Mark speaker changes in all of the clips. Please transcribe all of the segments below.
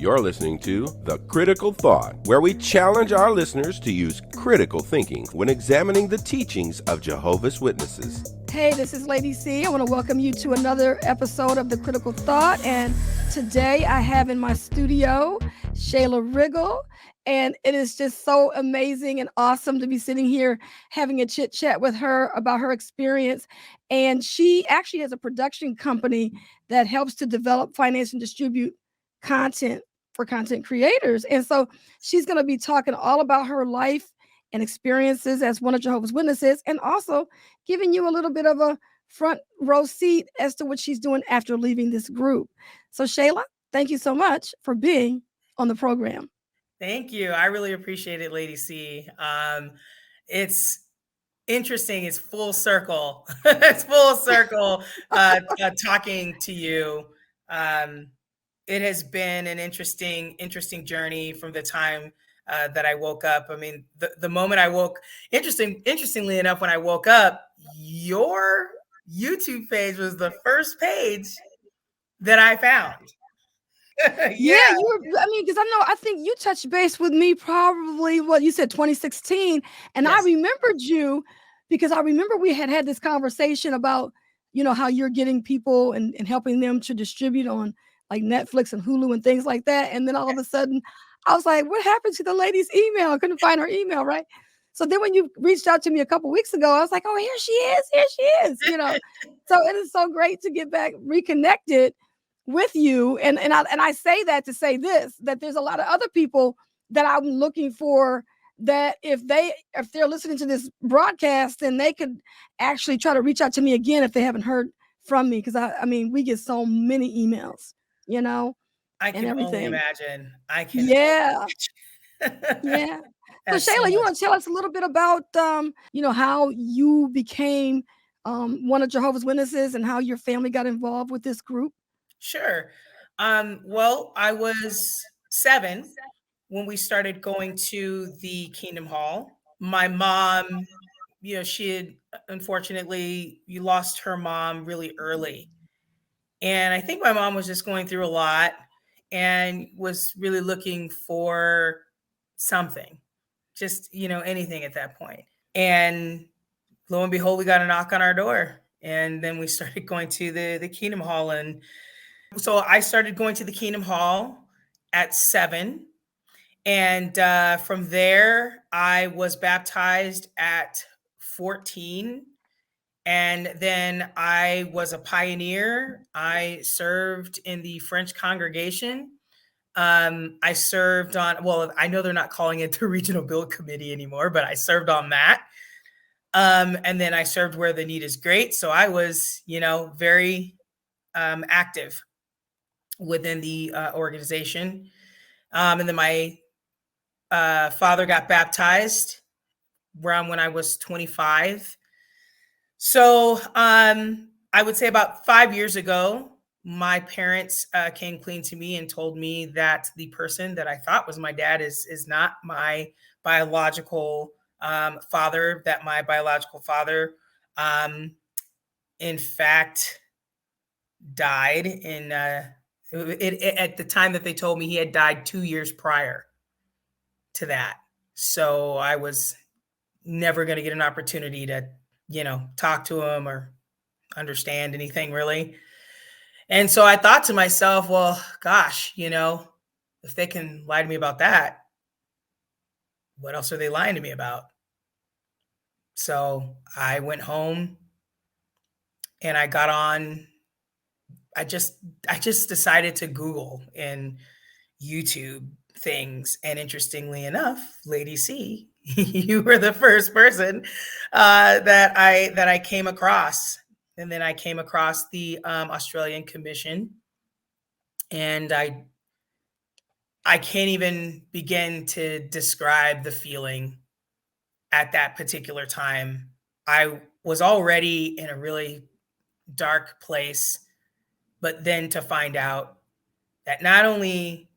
Speaker 1: You're listening to The Critical Thought, where we challenge our listeners to use critical thinking when examining the teachings of Jehovah's Witnesses.
Speaker 2: Hey, this is Lady C. I want to welcome you to another episode of The Critical Thought. And today I have in my studio Shayla Riggle. And it is just so amazing and awesome to be sitting here having a chit chat with her about her experience. And she actually has a production company that helps to develop, finance, and distribute content for content creators. And so she's going to be talking all about her life and experiences as one of Jehovah's Witnesses, and also giving you a little bit of a front row seat as to what she's doing after leaving this group. So Shayla, thank you so much for being on the program.
Speaker 3: Thank you. I really appreciate it, Lady C. It's interesting. It's full circle. It's full circle talking to you. It has been an interesting journey from the time that I woke up. I mean, the moment I woke, interestingly enough, when I woke up, your YouTube page was the first page that I found.
Speaker 2: Yeah, you were, I mean, because I think you touched base with me probably, what you said, 2016. And yes. I remembered you because I remember we had this conversation about, how you're getting people and helping them to distribute on like Netflix and Hulu and things like that. And then all of a sudden I was like, what happened to the lady's email? I couldn't find her email, right? So then when you reached out to me a couple weeks ago, I was like, oh, here she is, So it is so great to get back reconnected with you. And I say that to say this, that there's a lot of other people that I'm looking for that if they're listening to this broadcast, then they could actually try to reach out to me again if they haven't heard from me. Because I mean, we get so many emails,
Speaker 3: I can only imagine.
Speaker 2: Yeah. Yeah. So Shayla, you want to tell us a little bit about, how you became one of Jehovah's Witnesses and how your family got involved with this group?
Speaker 3: Sure. Well, I was 7 when we started going to the Kingdom Hall. My mom, she had unfortunately lost her mom really early. And I think my mom was just going through a lot and was really looking for something, just, anything at that point. And lo and behold, we got a knock on our door. And then we started going to the Kingdom Hall. And so I started going to the Kingdom Hall at 7. And from there, I was baptized at 14. And then I was a pioneer. I served in the French congregation. I served on, well, I know they're not calling it the Regional Build Committee anymore, but I served on that. And then I served where the need is great. So I was, very active within the organization. And then my father got baptized around when I was 25. So I would say about 5 years ago, my parents came clean to me and told me that the person that I thought was my dad is not my biological father, that my biological father, in fact, died in at the time that they told me he had died 2 years prior to that. So I was never going to get an opportunity to, talk to him or understand anything really. And so I thought to myself, well, gosh, if they can lie to me about that, what else are they lying to me about? So I went home and I got on. I just decided to Google and YouTube things. And interestingly enough, Lady C, you were the first person that I came across. And then I came across the Australian Commission, and I can't even begin to describe the feeling at that particular time. I was already in a really dark place, but then to find out that not only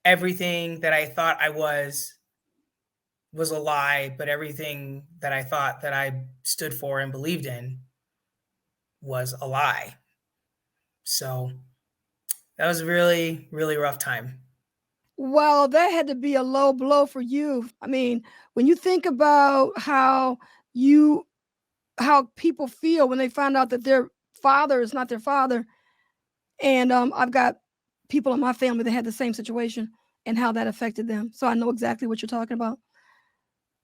Speaker 3: everything that I thought I was a lie, but everything that I thought that I stood for and believed in was a lie. So that was really, really rough time.
Speaker 2: Well, that had to be a low blow for you. I mean, when you think about how people feel when they find out that their father is not their father, and I've got people in my family that had the same situation and how that affected them. So I know exactly what you're talking about.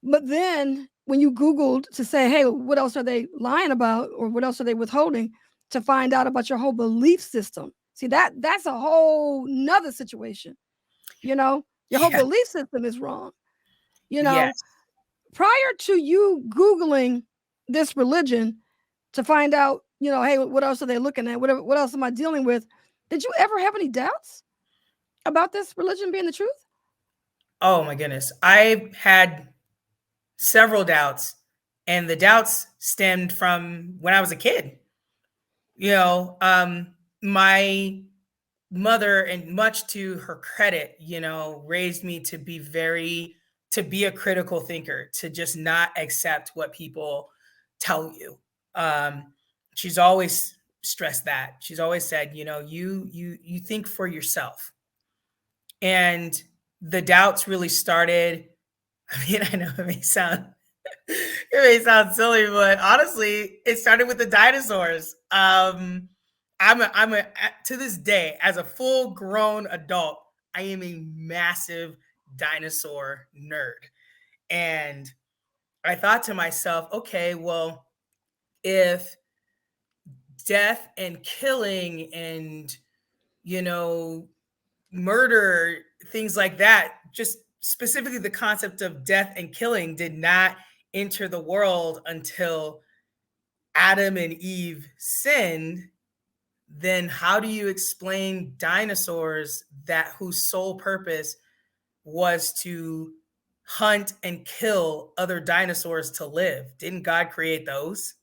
Speaker 2: But then when you Googled to say, hey, what else are they lying about, or what else are they withholding, to find out about your whole belief system. See, that's a whole nother situation. Your whole belief system is wrong.
Speaker 3: Yes.
Speaker 2: Prior to you Googling this religion to find out, hey, what else are they looking at? What else am I dealing with? Did you ever have any doubts about this religion being the truth?
Speaker 3: Oh my goodness. I had several doubts, and the doubts stemmed from when I was a kid. My mother, and much to her credit, raised me to be a critical thinker, to just not accept what people tell you. She's always stressed that. She's always said, you think for yourself. And the doubts really started. I mean, I know it may sound silly, but honestly, it started with the dinosaurs. To this day, as a full grown adult, I am a massive dinosaur nerd. And I thought to myself, okay, well, if death and killing and, murder, things like that, just specifically the concept of death and killing, did not enter the world until Adam and Eve sinned, then how do you explain dinosaurs whose sole purpose was to hunt and kill other dinosaurs to live? Didn't God create those?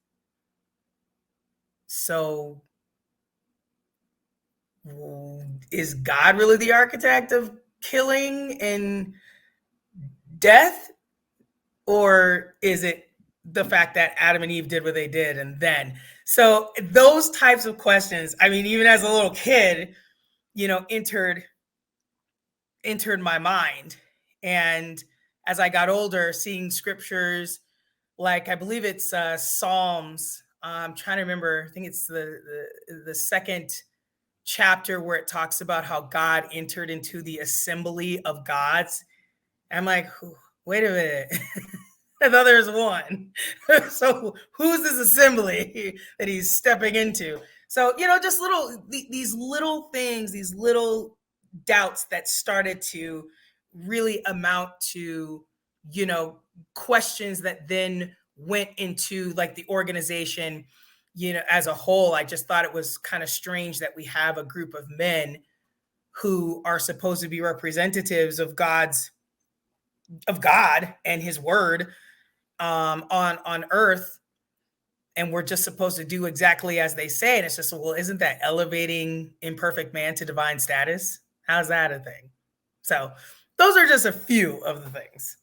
Speaker 3: So is God really the architect of killing and death? Or is it the fact that Adam and Eve did what they did and then? So those types of questions, I mean, even as a little kid, entered my mind. And as I got older, seeing scriptures like, I believe it's Psalms. I'm trying to remember. I think it's the second chapter where it talks about how God entered into the assembly of gods. I'm like, wait a minute. I thought there was one. So who's this assembly that he's stepping into? So, just these little things, these little doubts that started to really amount to, questions that then went into like the organization, as a whole. I just thought it was kind of strange that we have a group of men who are supposed to be representatives of God and his word on earth, and we're just supposed to do exactly as they say. And it's just, well, isn't that elevating imperfect man to divine status? How's that a thing? So those are just a few of the things.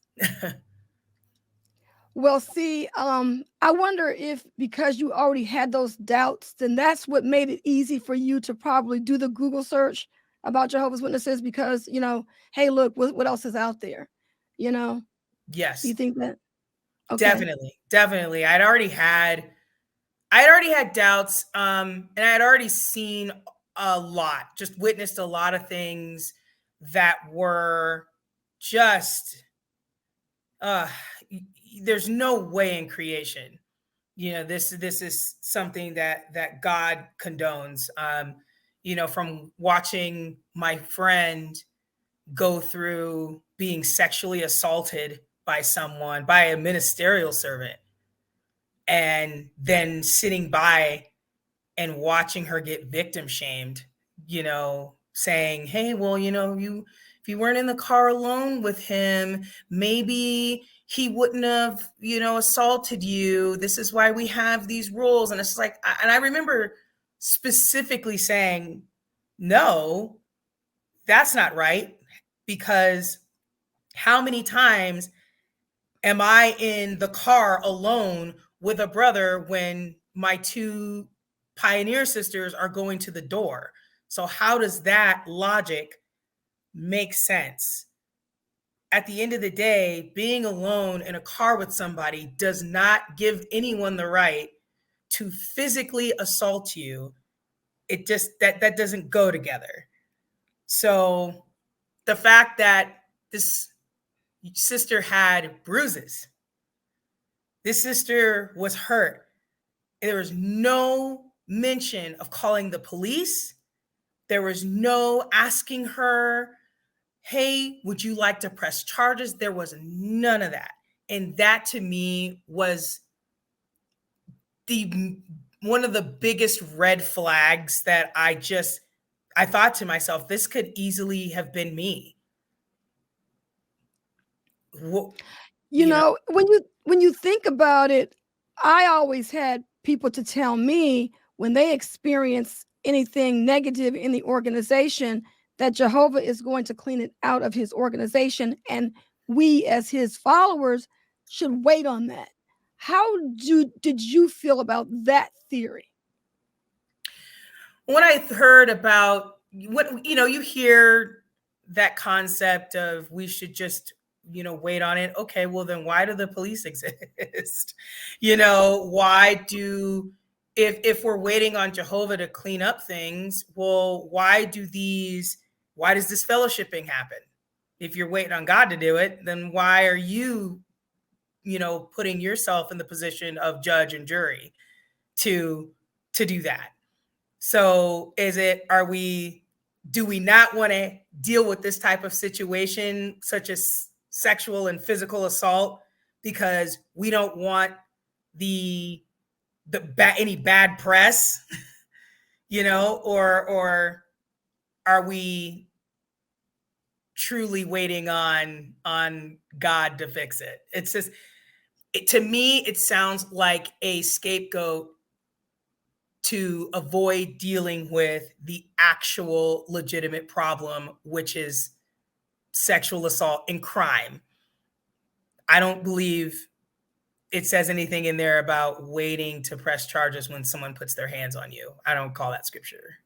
Speaker 2: Well, see, I wonder if because you already had those doubts, then that's what made it easy for you to probably do the Google search about Jehovah's Witnesses, because, hey, look, what else is out there?
Speaker 3: Yes.
Speaker 2: Do you think that?
Speaker 3: Okay. Definitely. I'd already had doubts, and I'd already seen a lot, just witnessed a lot of things that were just, there's no way in creation, this is something that God condones. From watching my friend go through being sexually assaulted by a ministerial servant, and then sitting by and watching her get victim shamed, saying, hey, well, if you weren't in the car alone with him, maybe he wouldn't have, assaulted you. This is why we have these rules. And it's like, and I remember specifically saying, no, that's not right. Because how many times am I in the car alone with a brother when my two Pioneer sisters are going to the door. So how does that logic make sense? At the end of the day, being alone in a car with somebody does not give anyone the right to physically assault you. It just, that doesn't go together. So the fact that this sister had bruises, this sister was hurt, there was no mention of calling the police. There was no asking her, hey, would you like to press charges? There was none of that. And that to me was one of the biggest red flags that I thought to myself, this could easily have been me.
Speaker 2: You know, when you think about it, I always had people to tell me when they experience anything negative in the organization that Jehovah is going to clean it out of his organization, and we as his followers should wait on that. How did you feel about that theory?
Speaker 3: When I heard about what, you hear that concept of we should just, wait on it. Okay, well then why do the police exist? Why do, if we're waiting on Jehovah to clean up things, well, why does this fellowshipping happen? If you're waiting on God to do it, then why are you, putting yourself in the position of judge and jury to do that? So do we not want to deal with this type of situation, such as sexual and physical assault, because we don't want any bad press, or are we truly waiting on God to fix it? It's just, to me, it sounds like a scapegoat to avoid dealing with the actual legitimate problem, which is sexual assault and crime. I don't believe it says anything in there about waiting to press charges when someone puts their hands on you. I don't call that scripture.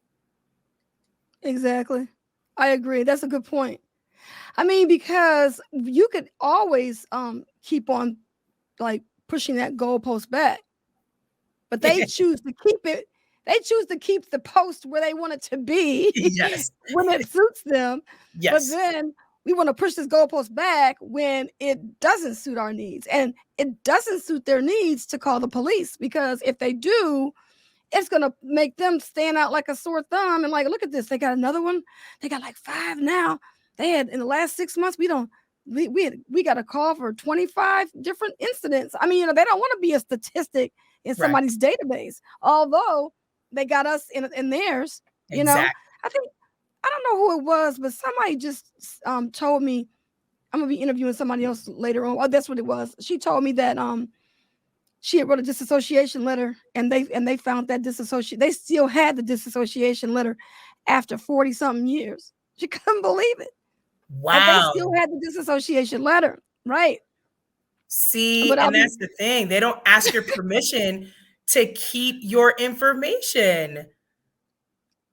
Speaker 2: Exactly. I agree. That's a good point. I mean, because you could always keep on like pushing that goalpost back, but they choose to keep it. They choose to keep the post where they want it to be.
Speaker 3: Yes.
Speaker 2: When it suits them.
Speaker 3: Yes.
Speaker 2: But then we want to push this goalpost back when it doesn't suit our needs, and it doesn't suit their needs to call the police, because if they do, it's going to make them stand out like a sore thumb and like, look at this. They got another one. They got like 5 now. They had in the last 6 months, we got a call for 25 different incidents. I mean, they don't want to be a statistic in somebody's database, although they got us in theirs.
Speaker 3: Exactly.
Speaker 2: I don't know who it was, but somebody just told me, I'm gonna be interviewing somebody else later on. Oh, that's what it was. She told me that she had wrote a disassociation letter, and they found that they still had the disassociation letter after 40 something years. She couldn't believe it.
Speaker 3: Wow.
Speaker 2: And they still had the disassociation letter, right?
Speaker 3: See, and that's the thing. They don't ask your permission to keep your information.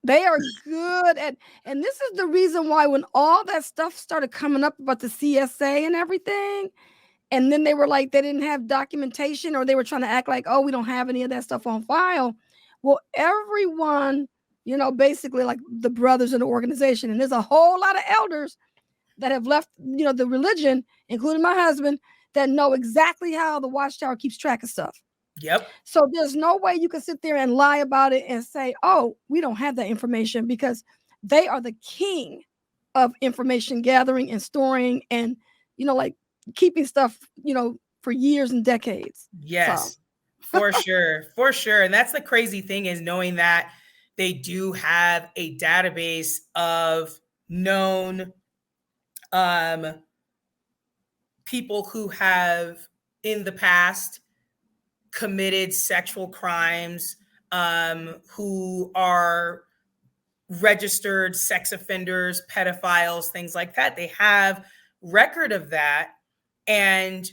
Speaker 2: They are good at, and this is the reason why when all that stuff started coming up about the CSA and everything, and then they were like, they didn't have documentation, or they were trying to act like, oh, we don't have any of that stuff on file. Well, everyone, basically like the brothers in the organization, and there's a whole lot of elders that have left, the religion, including my husband, that know exactly how the Watchtower keeps track of stuff.
Speaker 3: Yep.
Speaker 2: So there's no way you can sit there and lie about it and say, oh, we don't have that information, because they are the king of information gathering and storing and, like keeping stuff, for years and decades.
Speaker 3: Yes,
Speaker 2: so.
Speaker 3: For sure. For sure. And that's the crazy thing, is knowing that they do have a database of known people who have in the past committed sexual crimes, who are registered sex offenders, pedophiles, things like that. They have record of that. And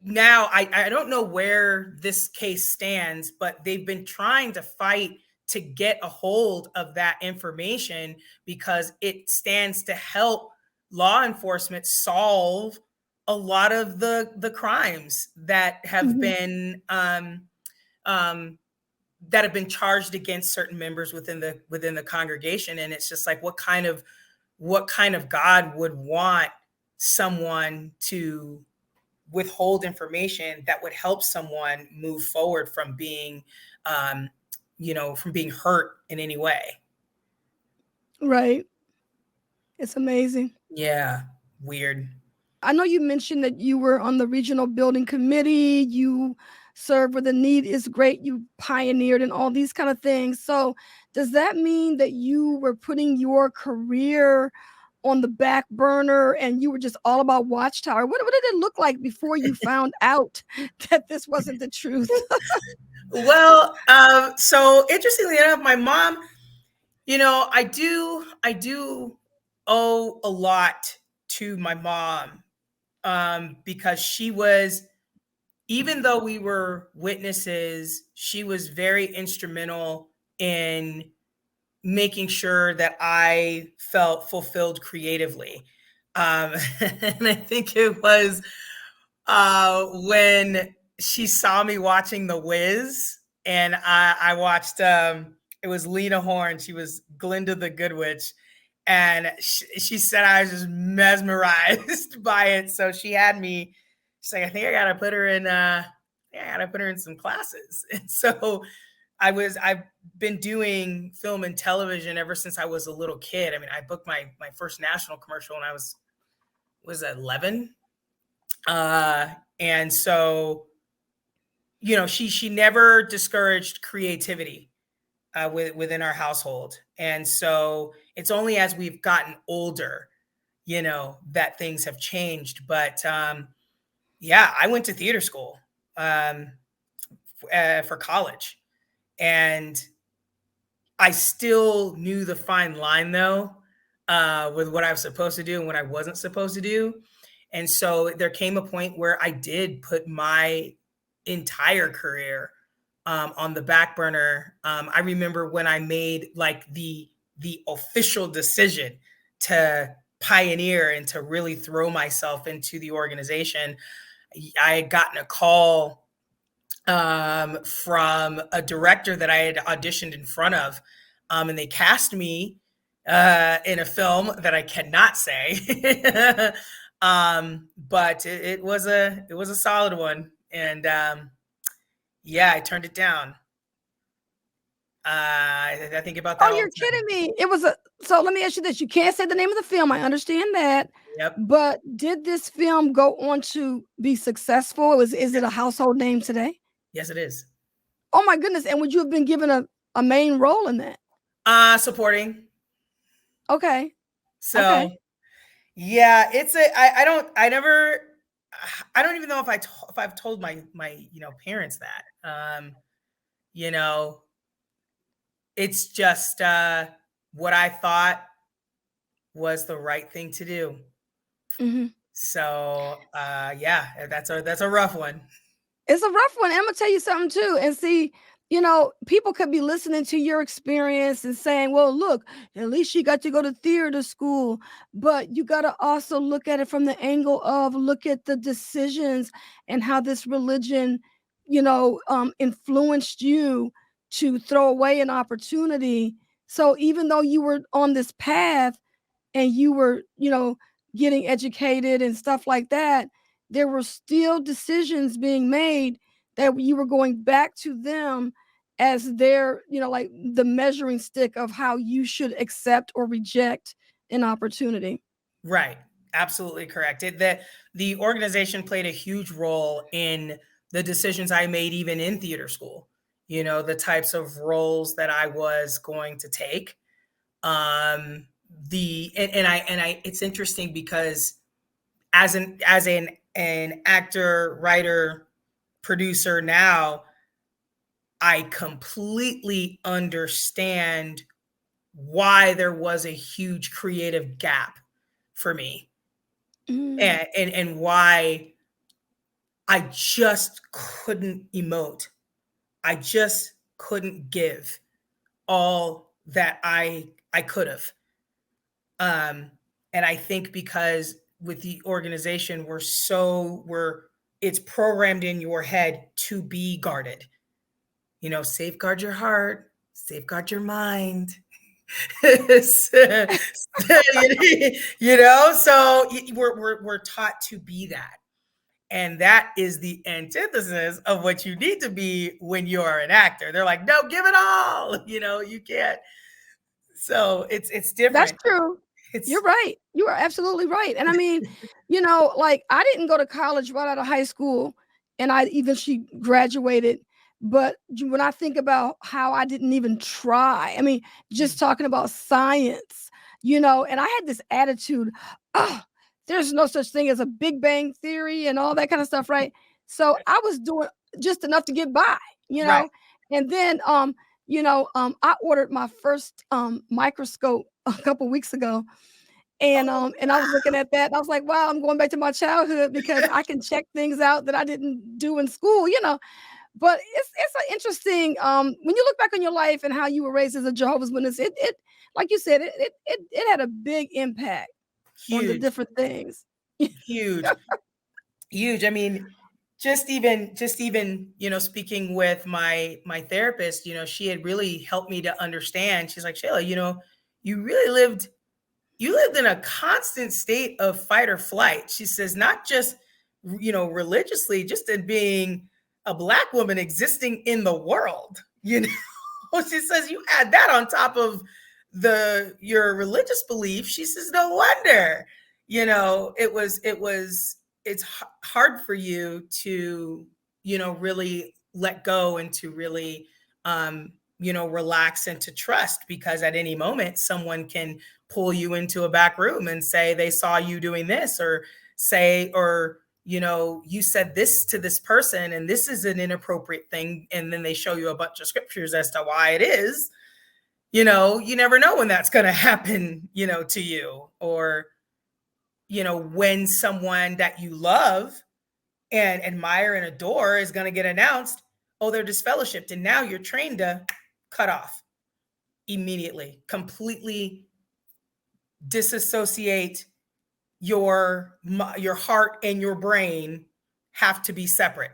Speaker 3: now I don't know where this case stands, but they've been trying to fight to get a hold of that information because it stands to help law enforcement solve a lot of the crimes that have been that have been charged against certain members within the congregation. And it's just like, what kind of God would want someone to withhold information that would help someone move forward from being from being hurt in any way?
Speaker 2: Right. It's amazing.
Speaker 3: Yeah. Weird.
Speaker 2: I know you mentioned that you were on the regional building committee, you served where the need is great, you pioneered and all these kind of things. So does that mean that you were putting your career on the back burner and you were just all about Watchtower? What did it look like before you found out that this wasn't the truth?
Speaker 3: Well, so interestingly enough, my mom, I do owe a lot to my mom, because she was, even though we were witnesses, she was very instrumental in making sure that I felt fulfilled creatively. And I think it was when she saw me watching The Wiz, and I watched, it was Lena Horne. She was Glinda the Good Witch. And she said I was just mesmerized by it. So she had me, she's like, I think I got to put her in some classes. And so I've been doing film and television ever since I was a little kid. I mean, I booked my first national commercial when I was 11. And so, she never discouraged creativity within our household. And so it's only as we've gotten older, that things have changed. But I went to theater school for college, and I still knew the fine line though, with what I was supposed to do and what I wasn't supposed to do. And so there came a point where I did put my entire career on the back burner. I remember when I made like the official decision to pioneer and to really throw myself into the organization. I had gotten a call from a director that I had auditioned in front of, and they cast me in a film that I cannot say. But it was a solid one. And I turned it down. I think about that.
Speaker 2: Oh, you're kidding me. So let me ask you this. You can't say the name of the film. I understand that.
Speaker 3: Yep.
Speaker 2: But did this film go on to be successful? Is it a household name today?
Speaker 3: Yes, it is.
Speaker 2: Oh my goodness. And would you have been given a main role in that?
Speaker 3: Supporting.
Speaker 2: Okay.
Speaker 3: So
Speaker 2: okay.
Speaker 3: Yeah, I don't even know if I've told my parents that. It's just what I thought was the right thing to do.
Speaker 2: Mm-hmm.
Speaker 3: So that's a rough one.
Speaker 2: It's a rough one. And I'm gonna tell you something too. And see, people could be listening to your experience and saying, well, look, at least she got to go to theater school. But you got to also look at it from the angle of look at the decisions and how this religion, influenced you to throw away an opportunity. So even though you were on this path and you were, getting educated and stuff like that, there were still decisions being made that you were going back to them as their, like the measuring stick of how you should accept or reject an opportunity.
Speaker 3: Right. Absolutely correct. The organization played a huge role in the decisions I made, even in theater school, the types of roles that I was going to take. It's interesting because as an actor, writer, producer now, I completely understand why there was a huge creative gap for me. And why I just couldn't emote. I just couldn't give all that I could have. And I think because with the organization, it's programmed in your head to be guarded. Safeguard your heart, safeguard your mind. So we're taught to be that. And that is the antithesis of what you need to be when you are an actor. They're like, no, give it all. You can't. So it's different.
Speaker 2: That's true. You're right. You are absolutely right. And I mean, like I didn't go to college right out of high school, and I eventually graduated. But when I think about how I didn't even try, I mean, just talking about science, and I had this attitude, oh, there's no such thing as a Big Bang theory and all that kind of stuff, right? So I was doing just enough to get by,
Speaker 3: Right.
Speaker 2: and then I ordered my first microscope a couple weeks ago. And and I was looking at that, and I was like, wow, I'm going back to my childhood because I can check things out that I didn't do in school. But it's an interesting when you look back on your life and how you were raised as a Jehovah's Witness, it like you said, it had a big impact on the
Speaker 3: Huge.
Speaker 2: different things.
Speaker 3: Huge. Huge. I mean, just even speaking with my therapist, she had really helped me to understand. She's like, Shayla, you really lived in a constant state of fight or flight. She says, not just religiously, just in being a Black woman existing in the world. She says, you add that on top of your religious belief. She says, no wonder it's hard for you to really let go and to really relax and to trust, because at any moment someone can pull you into a back room and say they saw you doing this, or you said this to this person and this is an inappropriate thing, and then they show you a bunch of scriptures as to why it is. You never know when that's going to happen to you, or when someone that you love and admire and adore is going to get announced, oh, they're disfellowshipped, and now you're trained to cut off immediately, completely disassociate. Your heart and your brain have to be separate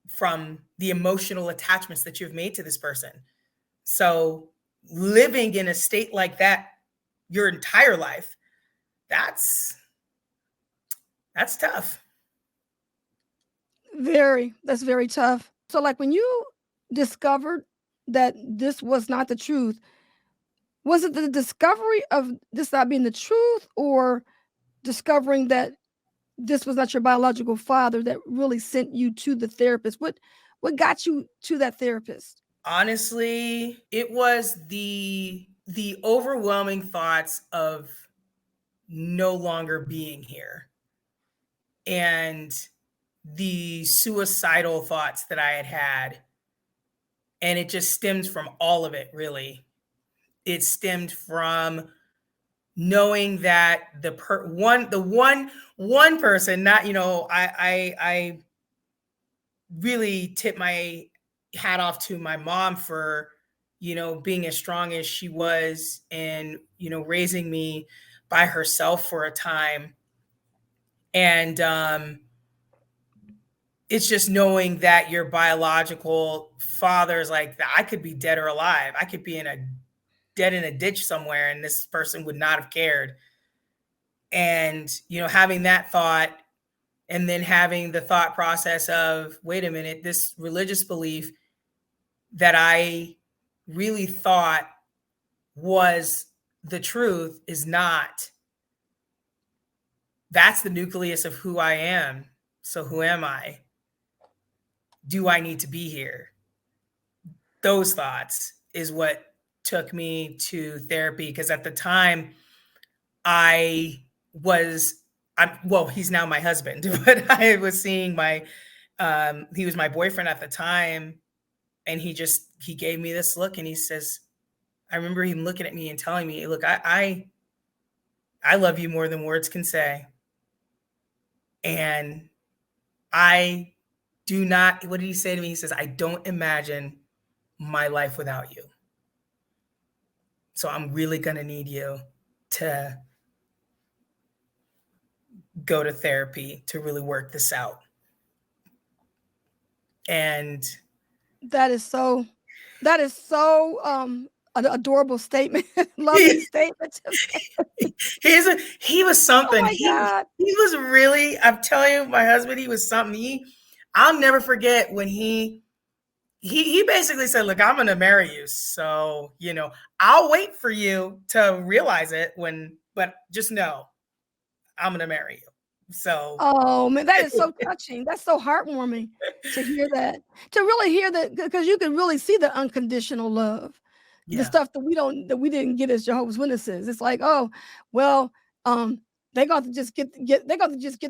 Speaker 3: from the emotional attachments that you've made to this person. So living in a state like that your entire life, that's tough.
Speaker 2: That's very tough. So like when you discovered that this was not the truth, was it the discovery of this not being the truth, or discovering that this was not your biological father that really sent you to the therapist? What got you to that therapist?
Speaker 3: Honestly, it was the overwhelming thoughts of no longer being here, and the suicidal thoughts that I had. And it just stemmed from all of it, really. It stemmed from knowing that the one person, not, I really tip my hat off to my mom for, being as strong as she was, and, raising me by herself for a time. And it's just knowing that your biological father is like, I could be dead or alive. I could be dead in a ditch somewhere, and this person would not have cared. And, having that thought, and then having the thought process of, wait a minute, this religious belief that I really thought was the truth is not. That's the nucleus of who I am. So who am I? Do I need to be here? Those thoughts is what took me to therapy, because at the time he's now my husband, but I was seeing he was my boyfriend at the time, and he gave me this look, and he says, I remember him looking at me and telling me, look, I love you more than words can say. And I do not, what did he say to me? He says, I don't imagine my life without you. So I'm really going to need you to go to therapy to really work this out. And
Speaker 2: that is so an adorable statement, loving statement to make.
Speaker 3: He was something.
Speaker 2: Oh my God.
Speaker 3: He was really, I'm telling you, my husband, he was something. I'll never forget when he basically said, look, I'm going to marry you. So, I'll wait for you to realize it but just know I'm going to marry you. So,
Speaker 2: oh man, that is so touching. That's so heartwarming to hear that, to really hear that, because you can really see the unconditional love, the stuff that we didn't get as Jehovah's Witnesses. It's like, oh, well, they got to just get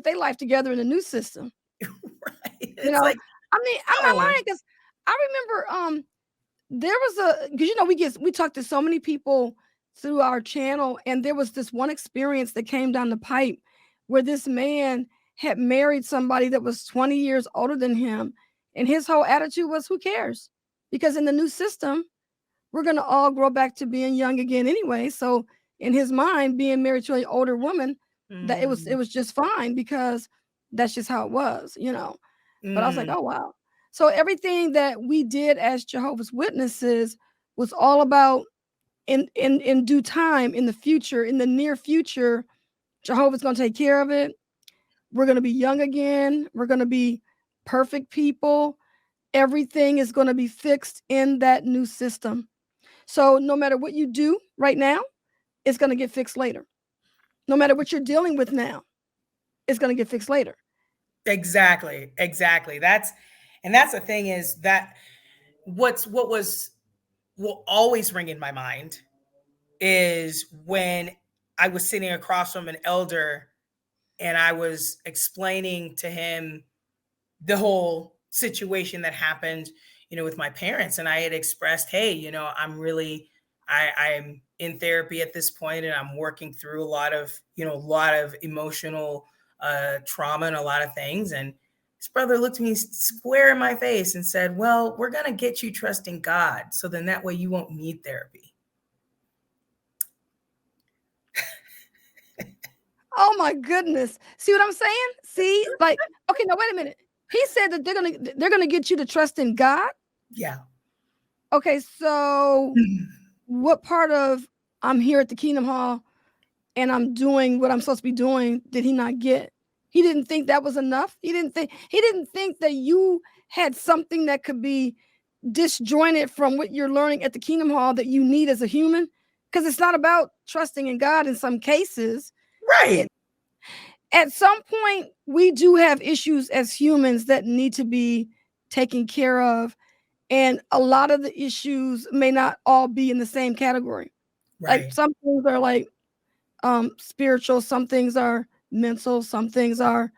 Speaker 2: their life together in a new system.
Speaker 3: Right.
Speaker 2: I'm not lying, because I remember there was because we talked to so many people through our channel, and there was this one experience that came down the pipe where this man had married somebody that was 20 years older than him, and his whole attitude was, who cares? Because in the new system, we're going to all grow back to being young again anyway. So in his mind, being married to an older woman, that it was just fine, because that's just how it was, But I was like, oh wow. So everything that we did as Jehovah's Witnesses was all about in due time, in the future, in the near future, Jehovah's going to take care of it. We're going to be young again. We're going to be perfect people. Everything is going to be fixed in that new system. So no matter what you do right now, it's going to get fixed later. No matter what you're dealing with now, it's going to get fixed later.
Speaker 3: Exactly. That's the thing, is that what will always ring in my mind is when I was sitting across from an elder and I was explaining to him the whole situation that happened, with my parents. And I had expressed, hey, I'm in therapy at this point, and I'm working through a lot of emotional trauma and a lot of things. And his brother looked me square in my face and said, well, we're going to get you trusting God. So then that way you won't need therapy.
Speaker 2: Oh my goodness. See what I'm saying? See, like, okay, now wait a minute. He said that they're gonna get you to trust in God.
Speaker 3: Yeah.
Speaker 2: Okay, so what part of I'm here at the Kingdom Hall and I'm doing what I'm supposed to be doing did he not get? He didn't think that was enough. He didn't think that you had something that could be disjointed from what you're learning at the Kingdom Hall that you need as a human. Because it's not about trusting in God in some cases.
Speaker 3: Right.
Speaker 2: At some point, we do have issues as humans that need to be taken care of. And a lot of the issues may not all be in the same category.
Speaker 3: Right.
Speaker 2: Like some things are like spiritual, some things are mental, some things are,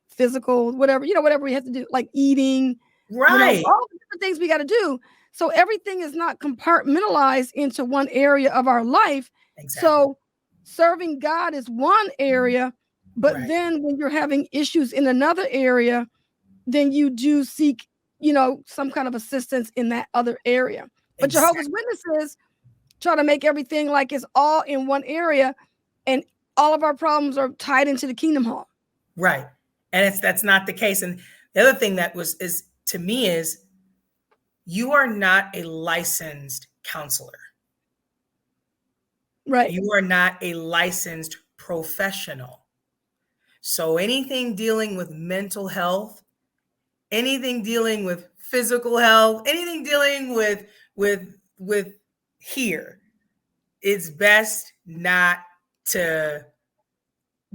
Speaker 2: physical, whatever we have to do, like eating,
Speaker 3: right.
Speaker 2: All the different things we got to do. So everything is not compartmentalized into one area of our life. Exactly. So serving God is one area, but then when you're having issues in another area, then you do seek, some kind of assistance in that other area. But Jehovah's Witnesses try to make everything like it's all in one area, and all of our problems are tied into the Kingdom Hall.
Speaker 3: Right. And that's not the case. And the other thing that is to me is, you are not a licensed counselor.
Speaker 2: Right.
Speaker 3: You are not a licensed professional. So anything dealing with mental health, anything dealing with physical health, anything dealing with here, it's best not to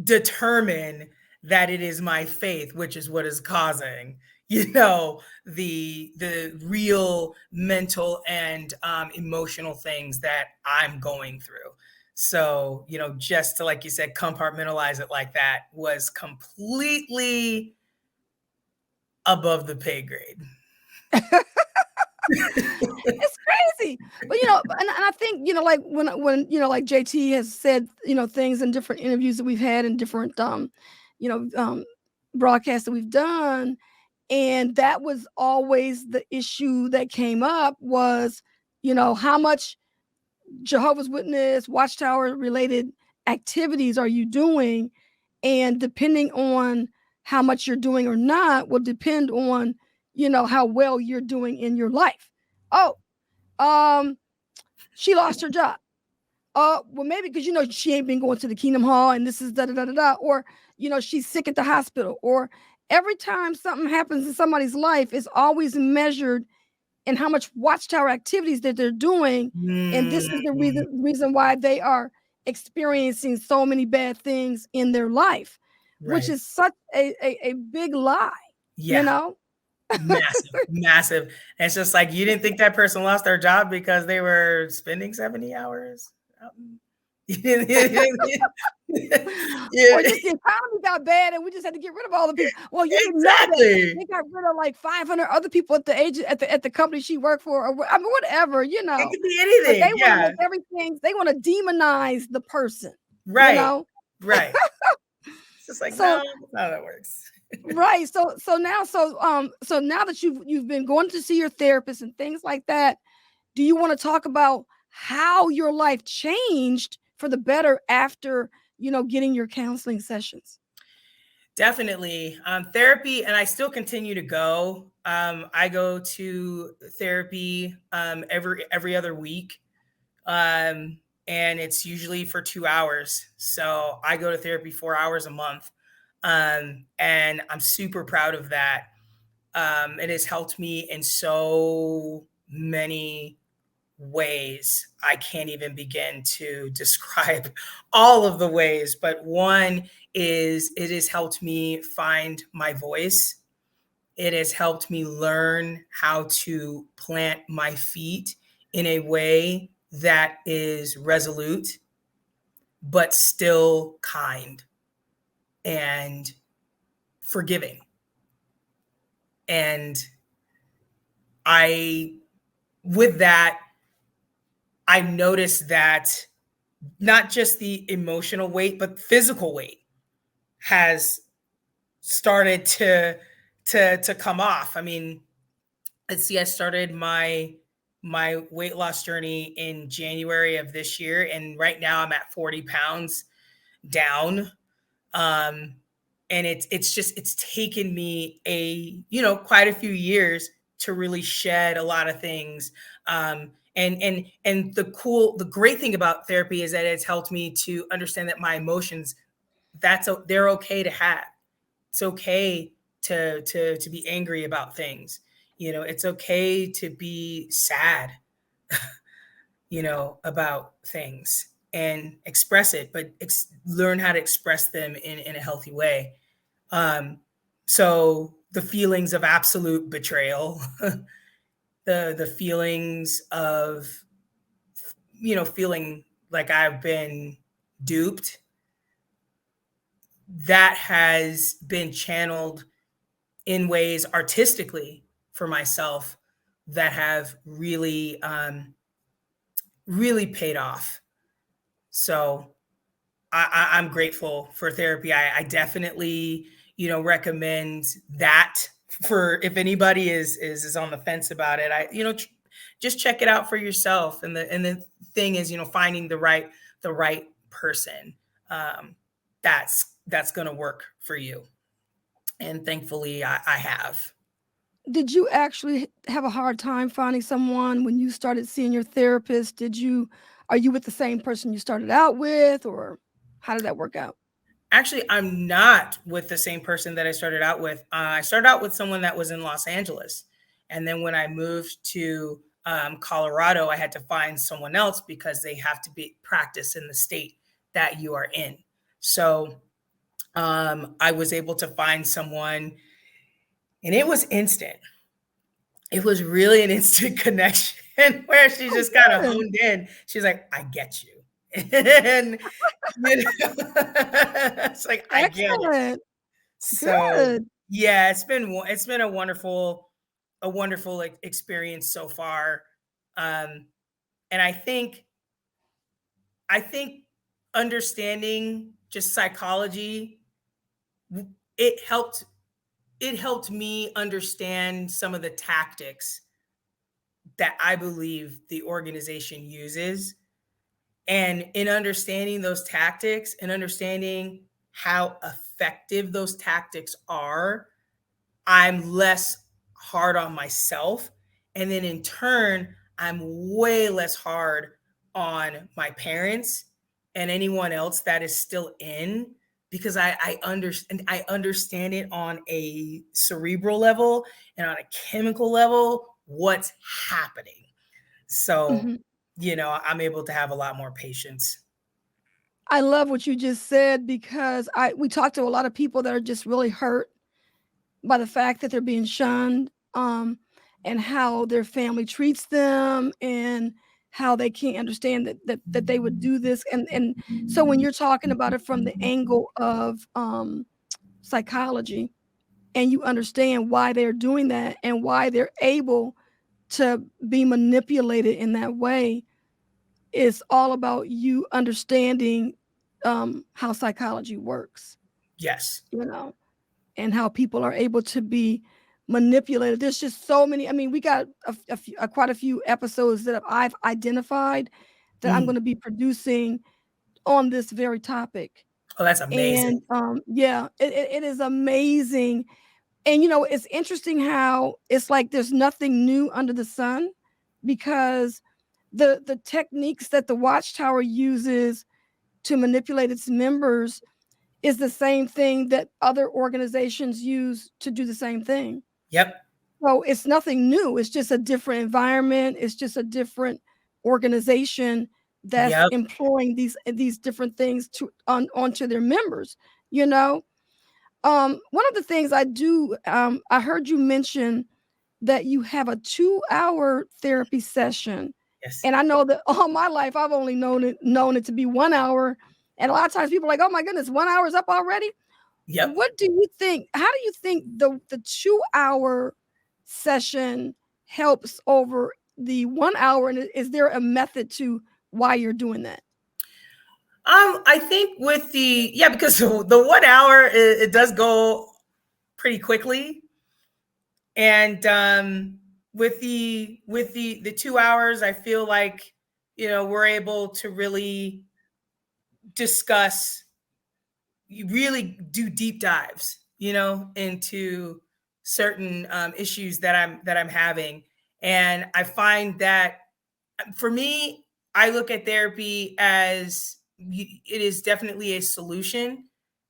Speaker 3: determine that it is my faith, which is what is causing, the real mental and emotional things that I'm going through. So, just to, like you said, compartmentalize it like that was completely above the pay grade.
Speaker 2: It's crazy. But, and I think, like when like JT has said, things in different interviews that we've had in different, broadcasts that we've done. And that was always the issue that came up was, how much Jehovah's Witness, Watchtower related activities are you doing? And depending on how much you're doing or not will depend on, how well you're doing in your life. Oh, she lost her job. Well, maybe because, she ain't been going to the Kingdom Hall and this is da-da-da-da-da. Or, she's sick at the hospital. Or every time something happens in somebody's life, it's always measured in how much Watchtower activities that they're doing. And this is the reason why they are experiencing so many bad things in their life, which is such a big lie,
Speaker 3: Massive. And it's just like, you didn't think that person lost their job because they were spending 70 hours.
Speaker 2: Or just the economy got bad and we just had to get rid of all the people. Well, you didn't know that they got rid of like 500 other people at the company she worked for, or whatever,
Speaker 3: It could be anything.
Speaker 2: But they want to make everything. They want to demonize the person,
Speaker 3: right? Right. It's just like, no, that's not how that works.
Speaker 2: Right. So now that you've been going to see your therapist and things like that, do you want to talk about how your life changed for the better after, getting your counseling sessions?
Speaker 3: Definitely. Therapy, and I still continue to go. I go to therapy every other week. And it's usually for 2 hours. So I go to therapy 4 hours a month. And I'm super proud of that. It has helped me in so many ways. I can't even begin to describe all of the ways, but one is it has helped me find my voice. It has helped me learn how to plant my feet in a way that is resolute, but still kind and forgiving. And with that, I noticed that not just the emotional weight, but physical weight has started to come off. I mean, let's see, I started my weight loss journey in January of this year, and right now I'm at 40 pounds down. And it's taken me quite a few years to really shed a lot of things. And the great thing about therapy is that it's helped me to understand that my emotions, they're okay to have. It's okay to be angry about things. It's okay to be sad, about things and express it, but learn how to express them in a healthy way. So the feelings of absolute betrayal, the feelings of, feeling like I've been duped, that has been channeled in ways artistically for myself that have really, really paid off. So I'm grateful for therapy. I definitely, recommend that for if anybody is on the fence about it. Just check it out for yourself. And the thing is, finding the right person that's going to work for you. And thankfully, I have.
Speaker 2: Did you actually have a hard time finding someone when you started seeing your therapist? Are you with the same person you started out with, or how did that work out?
Speaker 3: Actually, I'm not with the same person that I started out with. I started out with someone that was in Los Angeles. And then when I moved to Colorado, I had to find someone else because they have to be practice in the state that you are in. So I was able to find someone, and it was instant. It was really an instant connection where she just kind of honed in. She's like, I get you. And it's like, I get it. So yeah, it's been a wonderful experience so far. And I think understanding just psychology it helped me understand some of the tactics that I believe the organization uses. And in understanding those tactics and understanding how effective those tactics are, I'm less hard on myself. And then in turn, I'm way less hard on my parents and anyone else that is still in, because I understand it on a cerebral level and on a chemical level, what's happening. So, I'm able to have a lot more patience.
Speaker 2: I love what you just said, because we talked to a lot of people that are just really hurt by the fact that they're being shunned, and how their family treats them, and how they can't understand that they would do this. And so when you're talking about it from the angle of psychology, and you understand why they're doing that and why they're able to be manipulated in that way, it's all about you understanding how psychology works.
Speaker 3: Yes.
Speaker 2: And how people are able to be manipulated. There's just so many. I mean, we got quite a few episodes that I've identified that I'm going to be producing on this very topic.
Speaker 3: Oh, that's amazing.
Speaker 2: And it is amazing. And it's interesting how it's like there's nothing new under the sun, because the techniques that the Watchtower uses to manipulate its members is the same thing that other organizations use to do the same thing.
Speaker 3: Yep.
Speaker 2: So it's nothing new. It's just a different environment. It's just a different organization that's employing these different things onto their members. One of the things I do, I heard you mention that you have a 2-hour therapy session.
Speaker 3: Yes.
Speaker 2: And I know that all my life I've only known it to be 1 hour. And a lot of times people are like, oh my goodness, 1 hour is up already.
Speaker 3: Yep.
Speaker 2: What do you think? How do you think the 2-hour session helps over the 1 hour? And is there a method to why you're doing that?
Speaker 3: I think because the 1 hour, it does go pretty quickly. And with the 2 hours, I feel like, we're able to really discuss, you really do deep dives, into certain issues that I'm having. And I find that for me, I look at therapy as it is definitely a solution.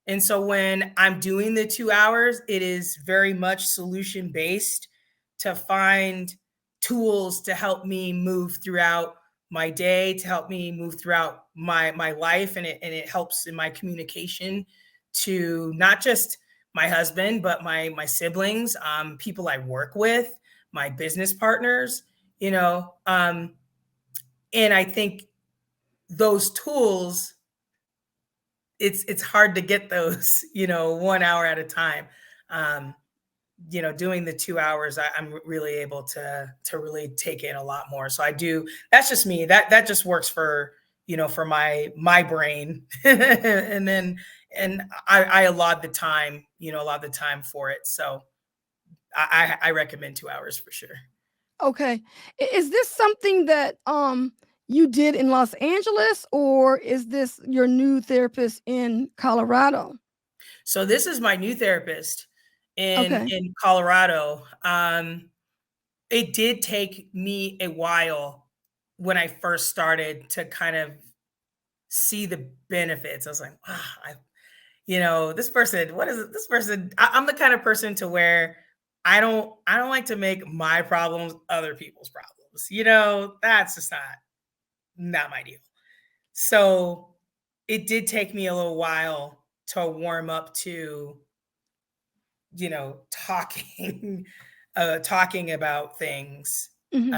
Speaker 3: And so when I'm doing the 2 hours, it is very much solution based, to find tools to help me move throughout my day, to help me move throughout my life. And it helps in my communication to not just my husband, but my siblings, people I work with, my business partners, and I think those tools, it's hard to get those, 1 hour at a time. Doing the 2 hours, I'm really able to really take in a lot more. So I do. That's just me. That just works for my brain, and I allot the time, for it. So I recommend 2 hours for sure.
Speaker 2: Okay. Is this something that you did in Los Angeles, or is this your new therapist in Colorado?
Speaker 3: So this is my new therapist in Colorado. It did take me a while when I first started to kind of see the benefits. I was like, wow, this person, what is it? This person, I'm the kind of person to where I don't like to make my problems other people's problems. That's just not my deal. So it did take me a little while to warm up to, talking about things.
Speaker 2: Mm-hmm.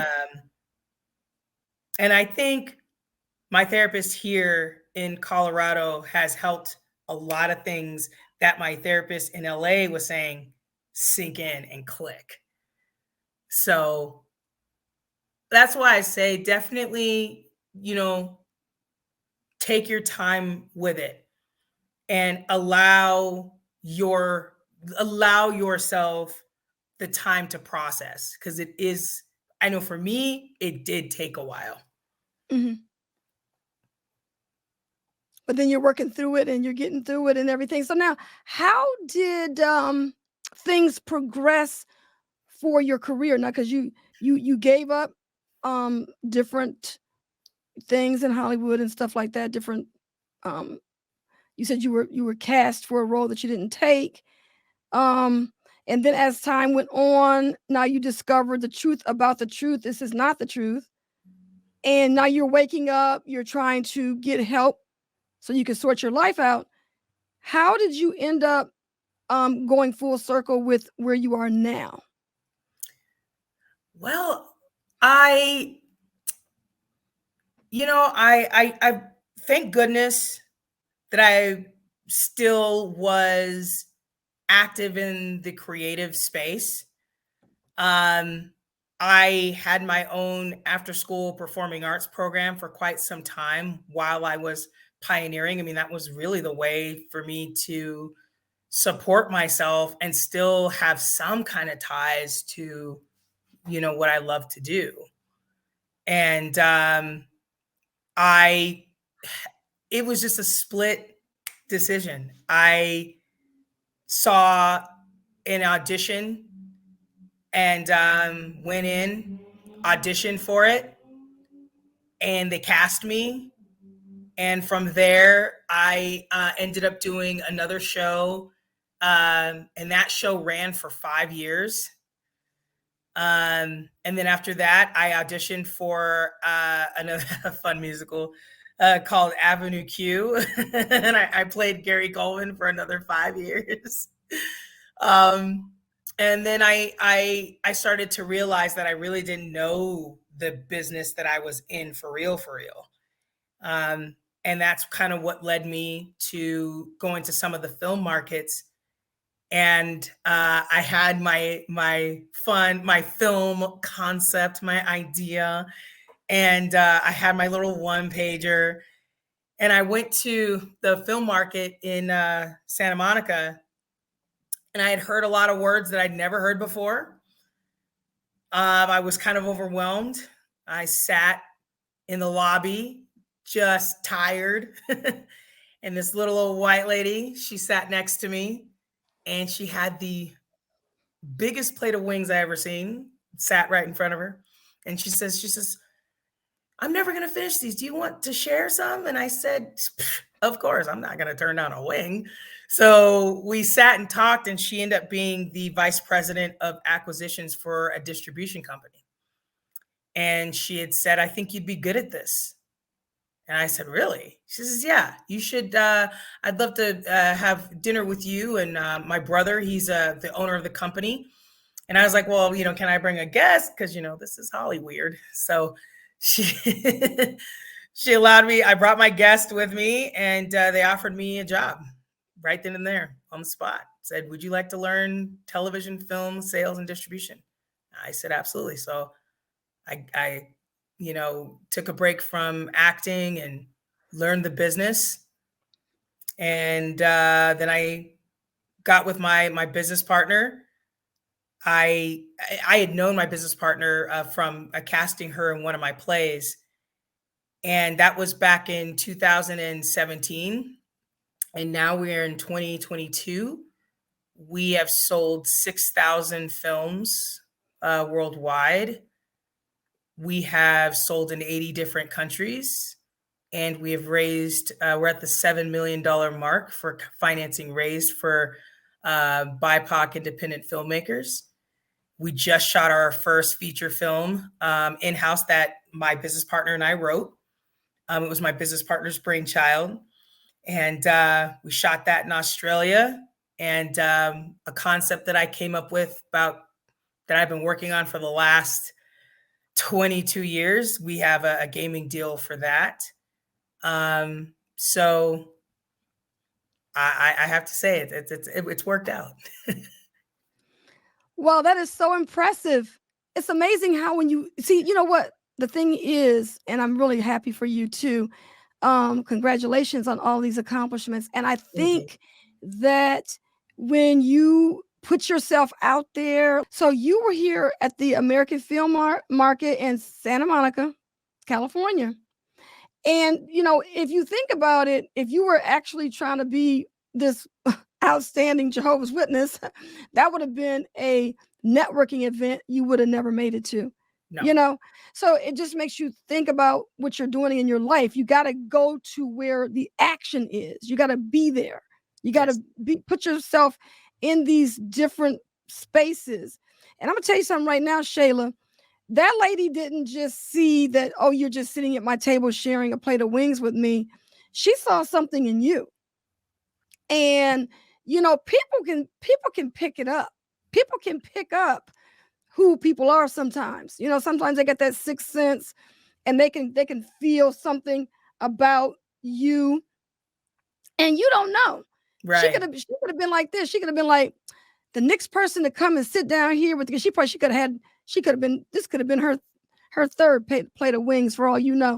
Speaker 3: And I think my therapist here in Colorado has helped a lot of things that my therapist in LA was saying sink in and click. So that's why I say definitely, take your time with it and allow your allow yourself the time to process, because it is, I know for me, it did take a while.
Speaker 2: Mm-hmm. But then you're working through it and you're getting through it and everything. So now, how did things progress for your career? Now, because you gave up different things in Hollywood and stuff like that. Different, you said you were cast for a role that you didn't take. And then as time went on, now you discovered the truth about the truth. This is not the truth. And now you're waking up, you're trying to get help so you can sort your life out. How did you end up going full circle with where you are now?
Speaker 3: Well, I thank goodness that I still was active in the creative space. I had my own after school performing arts program for quite some time while I was pioneering. I mean, that was really the way for me to support myself and still have some kind of ties to, what I love to do. And it was just a split decision. I saw an audition and went in, auditioned for it, and they cast me. And from there, I ended up doing another show, and that show ran for 5 years. And then after that, I auditioned for another fun musical called Avenue Q, and I played Gary Coleman for another 5 years. And then I started to realize that I really didn't know the business that I was in for real. And that's kind of what led me to going to some of the film markets. And I had my film concept, my idea, and I had my little one pager. And I went to the film market in Santa Monica, and I had heard a lot of words that I'd never heard before. I was kind of overwhelmed. I sat in the lobby, just tired. And this little old white lady, she sat next to me, and she had the biggest plate of wings I ever seen, sat right in front of her. And she says, I'm never going to finish these. Do you want to share some? And I said, of course, I'm not going to turn down a wing. So we sat and talked, and she ended up being the vice president of acquisitions for a distribution company. And she had said, I think you'd be good at this. And I said, really? She says, yeah, you should. I'd love to have dinner with you and my brother. He's the owner of the company. And I was like, well, can I bring a guest? Because, this is Hollyweird. So she she allowed me. I brought my guest with me, and they offered me a job right then and there on the spot. Said, would you like to learn television, film, sales, and distribution? I said, absolutely. So I took a break from acting and learned the business. And then I got with my business partner. I had known my business partner from casting her in one of my plays. And that was back in 2017. And now we're in 2022. We have sold 6,000 films worldwide. We have sold in 80 different countries, and we have raised, we're at the $7 million mark for financing raised for BIPOC independent filmmakers. We just shot our first feature film in-house that my business partner and I wrote. It was my business partner's brainchild. And we shot that in Australia. And a concept that I came up with that I've been working on for the last 22 years. We have a gaming deal for that. So I have to say it's worked out.
Speaker 2: Well, that is so impressive. It's amazing how when you see, what the thing is, and I'm really happy for you too. Congratulations on all these accomplishments. And I think that when you put yourself out there. So you were here at the American Film Market in Santa Monica, California. And, if you think about it, if you were actually trying to be this outstanding Jehovah's Witness, that would have been a networking event you would have never made it to. No. So it just makes you think about what you're doing in your life. You got to go to where the action is. You got to be there. You got to put yourself in these different spaces. And I'm gonna tell you something right now, Shayla. That lady didn't just see that, oh, you're just sitting at my table sharing a plate of wings with me. She saw something in you. And people can pick it up. People can pick up who people are sometimes. Sometimes they get that sixth sense and they can feel something about you and you don't know. Right. She could have been like this. She could have been like, the next person to come and sit down here with, this could have been her third plate of wings for all you know.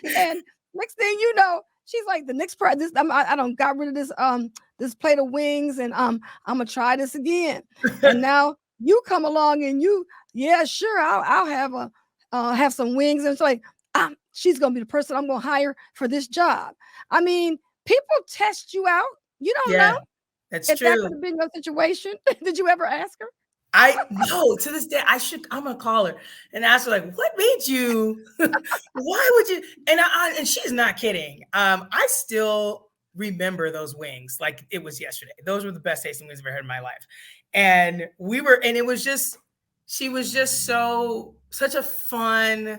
Speaker 2: And next thing you know, she's like, the next part, I don't got rid of this plate of wings, and I'm gonna try this again. And now you come along and sure, I'll have some wings, and it's like, she's gonna be the person I'm gonna hire for this job. I mean, people test you out. You don't know.
Speaker 3: That's
Speaker 2: if
Speaker 3: true.
Speaker 2: That could have been your situation. Did you ever ask her?
Speaker 3: No, to this day, I'm gonna call her and ask her, like, what made you, why would you? And she's not kidding. I still remember those wings like it was yesterday. Those were the best tasting wings I've ever had in my life. And it was just, she was just such a fun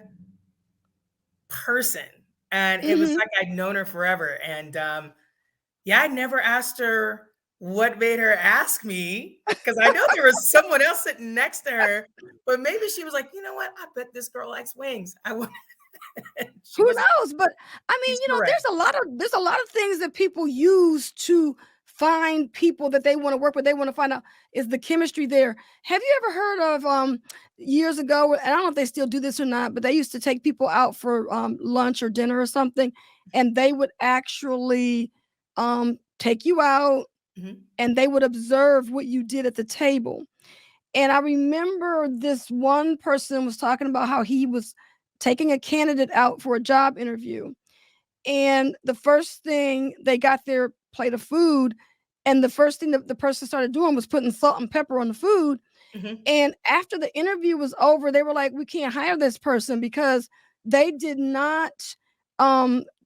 Speaker 3: person. And it was like I'd known her forever. And I never asked her what made her ask me, because I know there was someone else sitting next to her, but maybe she was like, you know what? I bet this girl likes wings.
Speaker 2: Who knows? But I mean, there's a lot of things that people use to find people that they want to work with. They want to find out, is the chemistry there? Have you ever heard of years ago, and I don't know if they still do this or not, but they used to take people out for lunch or dinner or something, and they would actually take you out, and they would observe what you did at the table. And I remember this one person was talking about how he was taking a candidate out for a job interview. And the first thing, they got their plate of food, and the first thing that the person started doing was putting salt and pepper on the food. And after the interview was over, they were like, we can't hire this person because they did not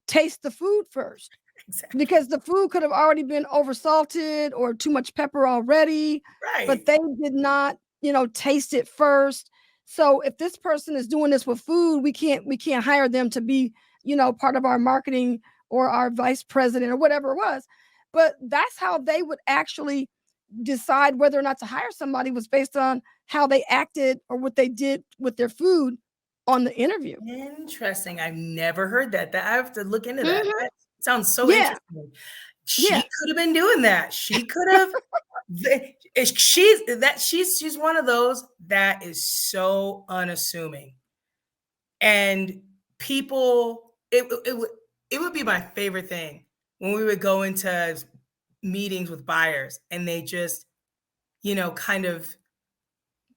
Speaker 2: taste the food first. Exactly. Because the food could have already been oversalted or too much pepper already. Right. But they did not, taste it first. So if this person is doing this with food, we can't hire them to be, part of our marketing or our vice president or whatever it was. But that's how they would actually decide whether or not to hire somebody, was based on how they acted or what they did with their food on the interview.
Speaker 3: Interesting. I've never heard that. I have to look into that. That sounds so interesting. She could have been doing that. She could have. She's one of those that is so unassuming, and people. It would be my favorite thing when we would go into meetings with buyers and they just, kind of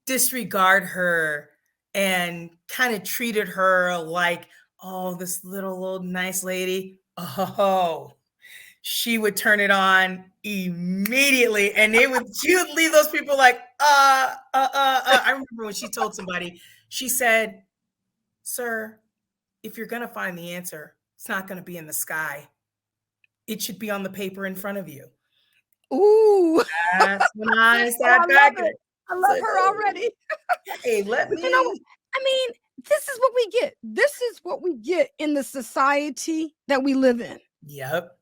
Speaker 3: disregard her and kind of treated her like, oh, this little old nice lady. Oh, she would turn it on immediately, and she would leave those people like, I remember when she told somebody, she said, sir, if you're going to find the answer, it's not going to be in the sky. It should be on the paper in front of you.
Speaker 2: Ooh.
Speaker 3: That's when I sat back.
Speaker 2: I love her already.
Speaker 3: Hey, let me.
Speaker 2: I mean, this is what we get. This is what we get in the society that we live in.
Speaker 3: Yep.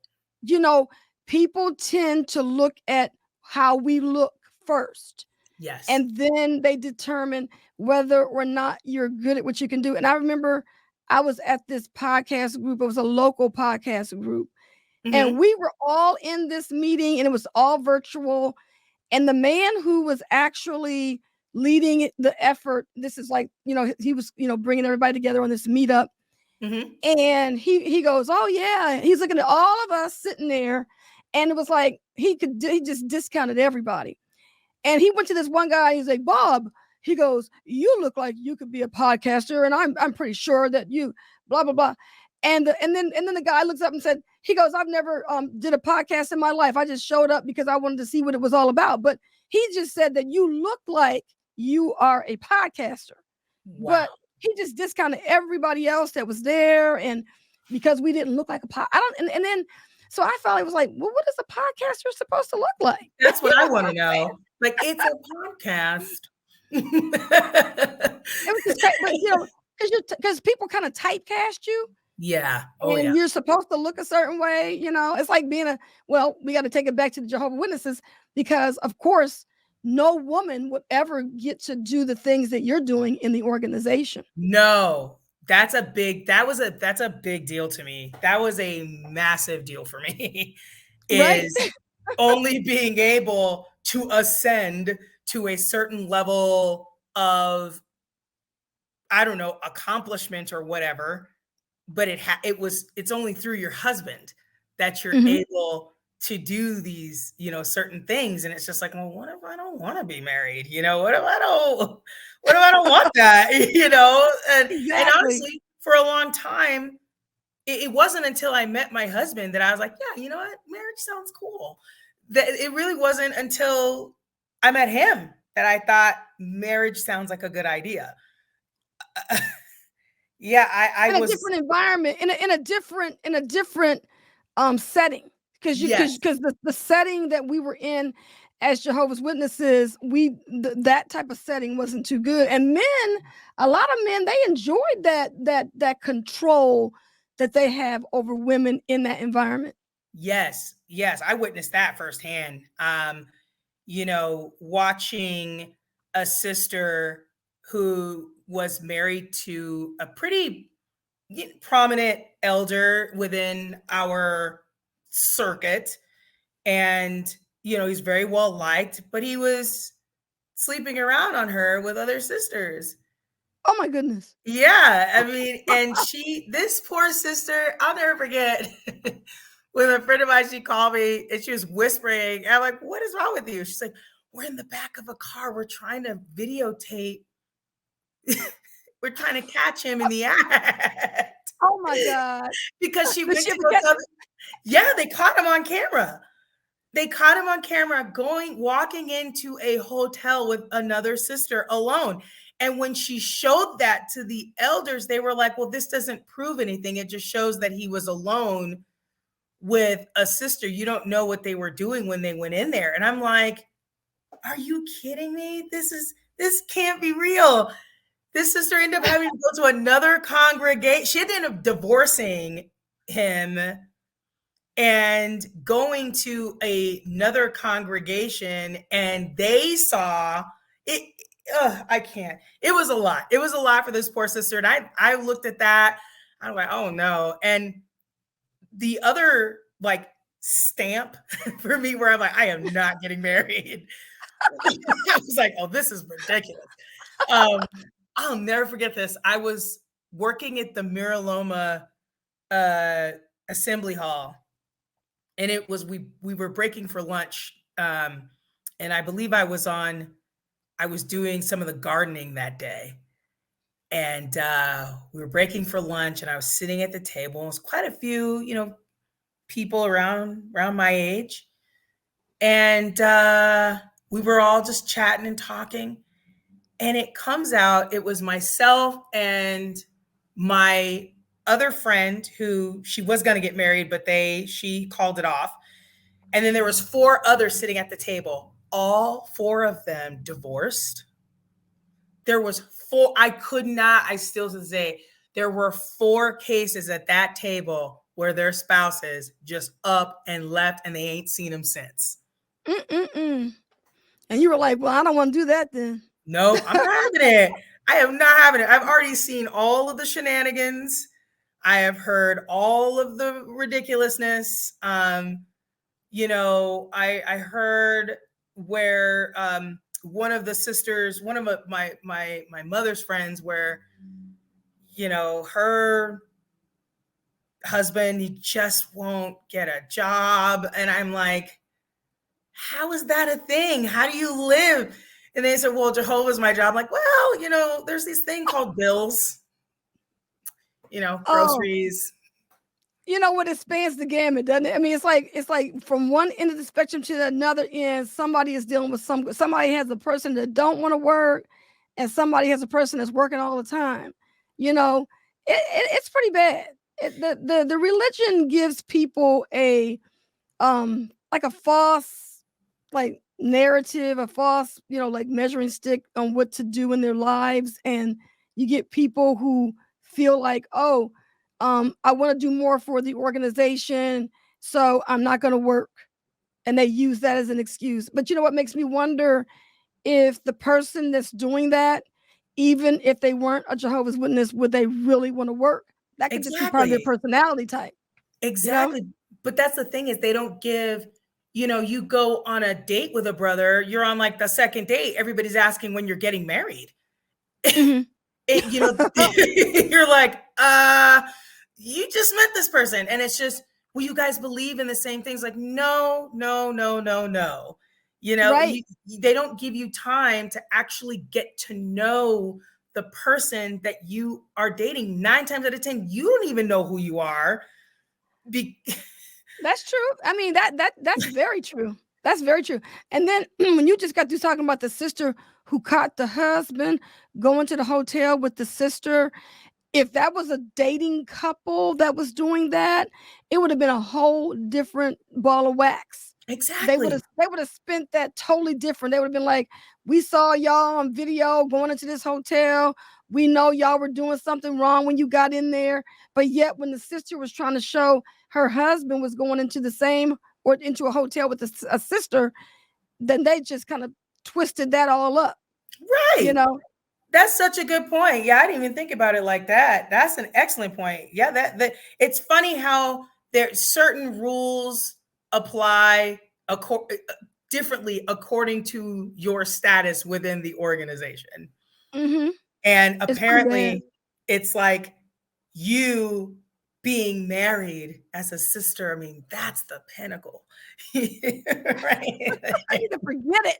Speaker 2: People tend to look at how we look first.
Speaker 3: Yes. And
Speaker 2: then they determine whether or not you're good at what you can do. And I remember I was at this podcast group. It was a local podcast group. And we were all in this meeting, and it was all virtual. And the man who was actually leading the effort, this is like, he was, bringing everybody together on this meetup. And he goes, oh yeah, he's looking at all of us sitting there, And it was like, he just discounted everybody. And he went to this one guy. He's like, Bob, he goes, you look like you could be a podcaster. And I'm pretty sure that you blah, blah, blah. And then the guy looks up and said, he goes, I've never did a podcast in my life. I just showed up because I wanted to see what it was all about. But he just said that you look like you are a podcaster. Wow. But he just discounted everybody else that was there. And because we didn't look like a pod, and then so I felt it was like, well, what is a podcaster supposed to look like?
Speaker 3: That's what I want to know. Like, it's a podcast.
Speaker 2: It was just crazy, but, you know, because people kind of typecast you.
Speaker 3: Yeah.
Speaker 2: Oh, and you're supposed to look a certain way. You know, it's like being we got to take it back to the Jehovah Witnesses, because of course, no woman would ever get to do the things that you're doing in the organization.
Speaker 3: No, that's a big deal to me. That was a massive deal for me. Is right? Only being able to ascend to a certain level of, I don't know, accomplishment or whatever, but it's only through your husband that you're able to do these, you know, certain things. And it's just like, well, what if I don't want to be married? You know, what if I don't want that? You know, and honestly, for a long time, it wasn't until I met my husband that I was like, yeah, you know what? Marriage sounds cool. That it really wasn't until I met him that I thought marriage sounds like a good idea. Yeah, I was
Speaker 2: in a different environment, in a different setting, because the setting that we were in as Jehovah's Witnesses, that type of setting wasn't too good. And a lot of men, they enjoyed that control that they have over women in that environment.
Speaker 3: Yes, I witnessed that firsthand. You know, watching a sister who was married to a pretty prominent elder within our circuit. And, you know, he's very well liked, but he was sleeping around on her with other sisters.
Speaker 2: Oh my goodness.
Speaker 3: Yeah. I mean, and this poor sister, I'll never forget when a friend of mine, she called me and she was whispering. I'm like, what is wrong with you? She's like, we're in the back of a car. We're trying to videotape. We're trying to catch him in the act.
Speaker 2: Oh my God.
Speaker 3: Because she went to go tell them. Yeah, they caught him on camera. Walking into a hotel with another sister alone. And when she showed that to the elders, they were like, well, this doesn't prove anything. It just shows that he was alone with a sister. You don't know what they were doing when they went in there. And I'm like, are you kidding me? This can't be real. This sister ended up having to go to another congregation. She ended up divorcing him and going to another congregation, and they saw it. I can't. It was a lot. It was a lot for this poor sister. And I looked at that. I was like, oh no. And the other like stamp for me where I'm like, I am not getting married. I was like, oh, this is ridiculous. I'll never forget this. I was working at the Miraloma Assembly Hall, and it was we were breaking for lunch, and I believe I was doing some of the gardening that day, and we were breaking for lunch, and I was sitting at the table. It was quite a few, you know, people around my age, and we were all just chatting and talking. And it comes out, it was myself and my other friend who she was going to get married, but she called it off. And then there was 4 others sitting at the table. All 4 of them divorced. There was 4. I still to this day, there were 4 cases at that table where their spouses just up and left, and they ain't seen them since.
Speaker 2: And you were like, well, I don't want to do that then.
Speaker 3: No, I'm not having it. I am not having it. I've already seen all of the shenanigans. I have heard all of the ridiculousness. You know, I heard where one of the sisters, one of my mother's friends, where, you know, her husband, he just won't get a job. And I'm like, how is that a thing? How do you live? And they said, well, Jehovah's my job. I'm like, well, there's this thing called bills, groceries.
Speaker 2: You know what? It spans the gamut, doesn't it? I mean, it's like from one end of the spectrum to another end, somebody is dealing with somebody has a person that don't want to work, and somebody has a person that's working all the time. It's pretty bad. The religion gives people a like a false like narrative, a false like measuring stick on what to do in their lives, and you get people who feel like, oh, I want to do more for the organization, so I'm not going to work. And they use that as an excuse. But you know what makes me wonder if the person that's doing that, even if they weren't a Jehovah's Witness, would they really want to work? That could just be part of their personality type.
Speaker 3: Exactly. But that's the thing is they don't give, you go on a date with a brother, you're on like the second date, everybody's asking when you're getting married.
Speaker 2: Mm-hmm.
Speaker 3: You're like, you just met this person. And it's just, well, you guys believe in the same things. Like, no.
Speaker 2: Right.
Speaker 3: They don't give you time to actually get to know the person that you are dating. 9 times out of 10, you don't even know who you are.
Speaker 2: That's true. I mean, that's very true. That's very true. And then when you just got through talking about the sister who caught the husband going to the hotel with the sister, if that was a dating couple that was doing that, it would have been a whole different ball of wax.
Speaker 3: Exactly.
Speaker 2: They would have spent that totally different. They would have been like, we saw y'all on video going into this hotel. We know y'all were doing something wrong when you got in there. But yet when the sister was trying to show her husband was going into the same or into a hotel with a sister, then they just kind of twisted that all up.
Speaker 3: Right. That's such a good point. Yeah, I didn't even think about it like that. That's an excellent point. Yeah, that it's funny how there certain rules apply differently according to your status within the organization.
Speaker 2: Mm-hmm.
Speaker 3: And apparently it's like you being married as a sister. I mean, that's the pinnacle. Right?
Speaker 2: I need to forget it.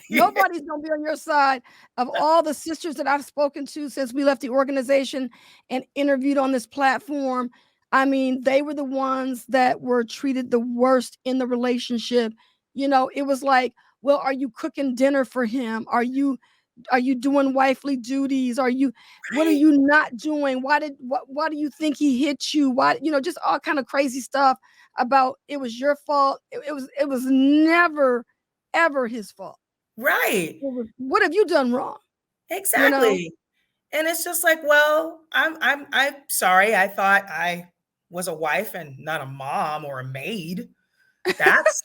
Speaker 2: Nobody's going to be on your side. Of all the sisters that I've spoken to since we left the organization and interviewed on this platform, I mean, they were the ones that were treated the worst in the relationship. It was like, well, are you cooking dinner for him? Are you doing wifely duties? What are you not doing? Why do you think he hit you? Why, just all kind of crazy stuff about it was your fault. It was never, ever his fault.
Speaker 3: Right.
Speaker 2: What have you done wrong?
Speaker 3: Exactly. And it's just like, well, I'm sorry. I thought I was a wife and not a mom or a maid. That's,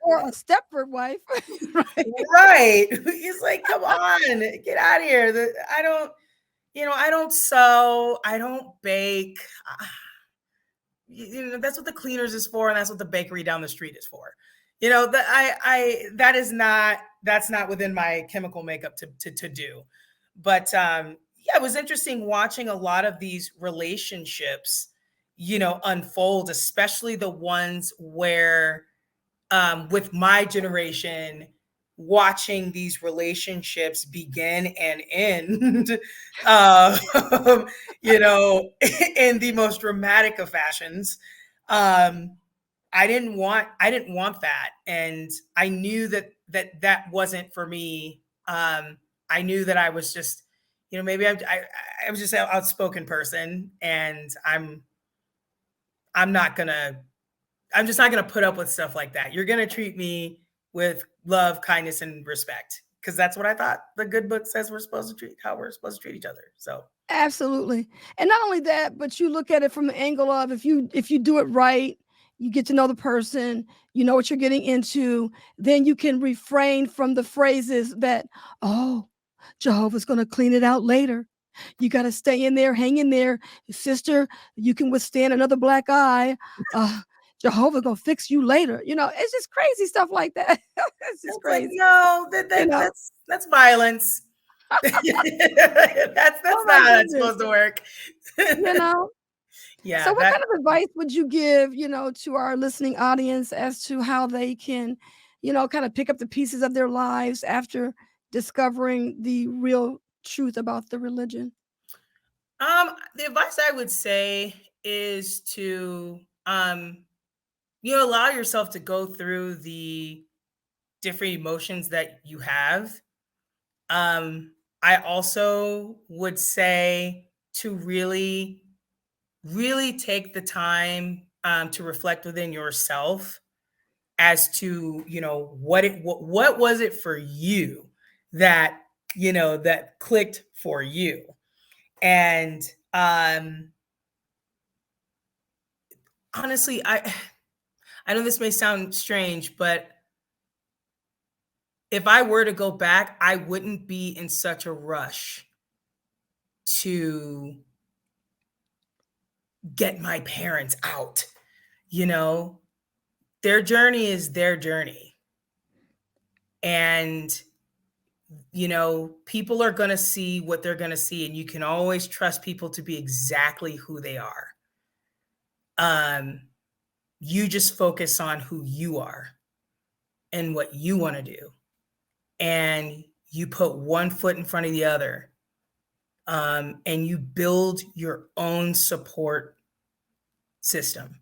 Speaker 2: or a Stepford wife.
Speaker 3: Right. It's like, come on, get out of here. I don't sew. I don't bake. That's what the cleaners is for. And that's what the bakery down the street is for. That's not within my chemical makeup to do. But it was interesting watching a lot of these relationships, unfold, especially the ones where with my generation, watching these relationships begin and end, in the most dramatic of fashions. I didn't want that. And I knew that wasn't for me. I knew that I was just, maybe I was just an outspoken person, and I'm just not going to put up with stuff like that. You're going to treat me with love, kindness, and respect, because that's what I thought the good book says we're supposed to treat each other. So
Speaker 2: absolutely. And not only that, but you look at it from the angle of if you do it right, you get to know the person, you know what you're getting into, then you can refrain from the phrases that, oh, Jehovah's going to clean it out later. You got to stay in there, hang in there. Sister, you can withstand another black eye. Jehovah gonna fix you later. It's just crazy stuff like that. It's just crazy.
Speaker 3: Like, no, that's violence. That's not how it's supposed to work. Yeah.
Speaker 2: So what kind of advice would you give, to our listening audience as to how they can, kind of pick up the pieces of their lives after discovering the real truth about the religion?
Speaker 3: The advice I would say is to, allow yourself to go through the different emotions that you have. I also would say to really, really take the time to reflect within yourself as to, what was it for you that, that clicked for you. And honestly, I know this may sound strange, but if I were to go back, I wouldn't be in such a rush to get my parents out. Their journey is their journey. And, people are going to see what they're going to see. And you can always trust people to be exactly who they are. You just focus on who you are and what you want to do. And you put one foot in front of the other. And you build your own support system,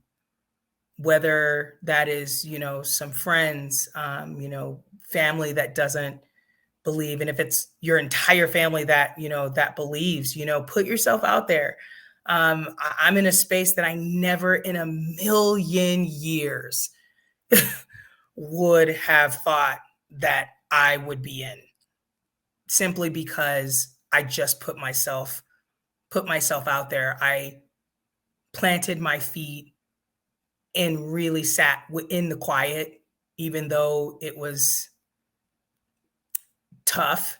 Speaker 3: whether that is, some friends, family that doesn't believe. And if it's your entire family that, that believes, put yourself out there. I'm in a space that I never in a million years would have thought that I would be in, simply because I just put myself out there. I planted my feet and really sat in the quiet, even though it was tough,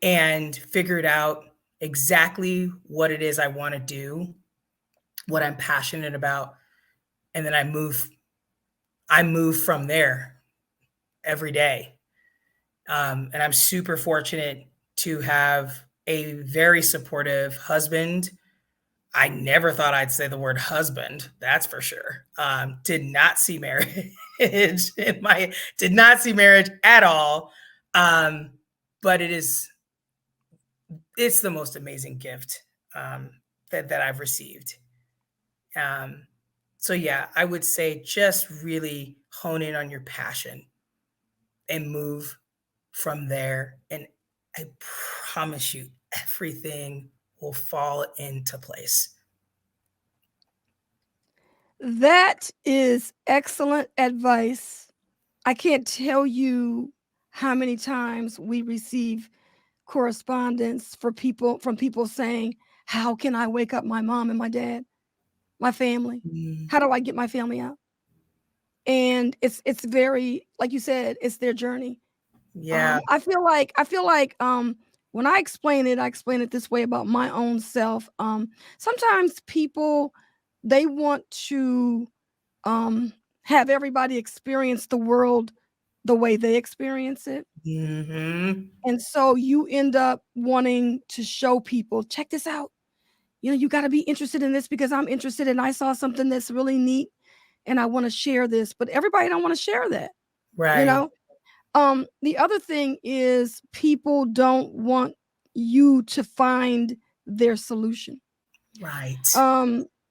Speaker 3: and figured out exactly what it is I want to do, what I'm passionate about. And then I move from there every day. And I'm super fortunate to have a very supportive husband. I never thought I'd say the word husband, that's for sure. Did not see marriage did not see marriage at all. But it's the most amazing gift that I've received. So yeah, I would say just really hone in on your passion and move from there. And I promise you, everything will fall into place.
Speaker 2: That is excellent advice. I can't tell you how many times we receive correspondence from people saying, "How can I wake up my mom and my dad, my family? How do I get my family out?" And it's very, like you said, it's their journey.
Speaker 3: Yeah.
Speaker 2: I feel like when I explain it this way about my own self. Sometimes people, they want to have everybody experience the world the way they experience it.
Speaker 3: Mm-hmm.
Speaker 2: And so you end up wanting to show people, check this out. You got to be interested in this because I'm interested and I saw something that's really neat and I want to share this, but everybody don't want to share that.
Speaker 3: Right.
Speaker 2: The other thing is people don't want you to find their solution.
Speaker 3: Right.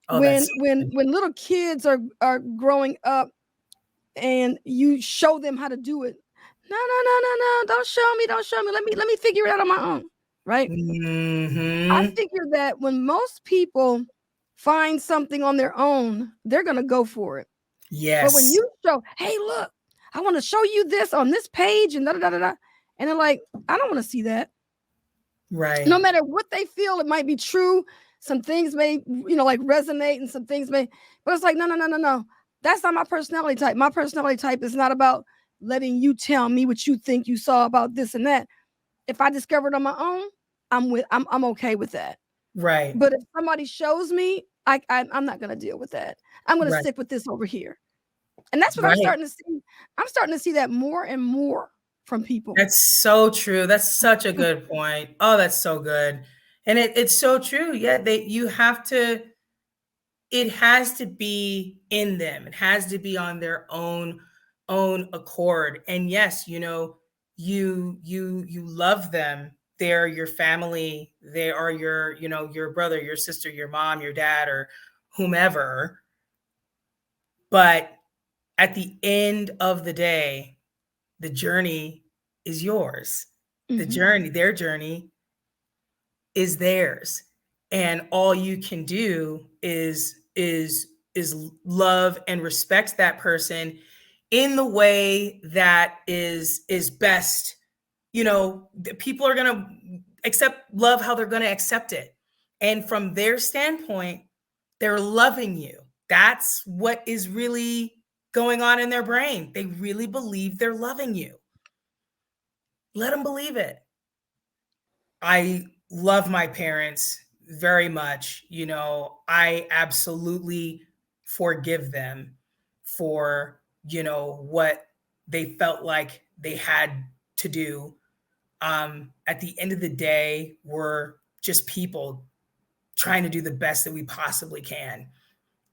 Speaker 2: When little kids are growing up and you show them how to do it. No, don't show me. Let me figure it out on my own. Right?
Speaker 3: Mm-hmm.
Speaker 2: I figure that when most people find something on their own, they're gonna go for it.
Speaker 3: Yes.
Speaker 2: But when you show, hey, look, I want to show you this on this page and da da da da, and they're like, I don't want to see that.
Speaker 3: Right.
Speaker 2: No matter what they feel, it might be true. Some things may, like resonate, and some things may, but it's like, no. That's not my personality type. My personality type is not about letting you tell me what you think you saw about this and that. If I discover it on my own, I'm okay with that.
Speaker 3: Right.
Speaker 2: But if somebody shows me, I'm not gonna deal with that. I'm gonna stick with this over here. And that's what I'm starting to see. I'm starting to see that more and more from people.
Speaker 3: That's so true. That's such a good point. Oh, that's so good. And it's so true. Yeah, it has to be in them. It has to be on their own accord. And yes, you love them. They're your family. They are your brother, your sister, your mom, your dad, or whomever. But at the end of the day, the journey is yours. Their journey is theirs. And all you can do is love and respect that person in the way that is best. People are going to love how they're going to accept it. And from their standpoint, they're loving you. That's what is really going on in their brain. They really believe they're loving you. Let them believe it. I love my parents very much. I absolutely forgive them for, what they felt like they had to do. At the end of the day, we're just people trying to do the best that we possibly can.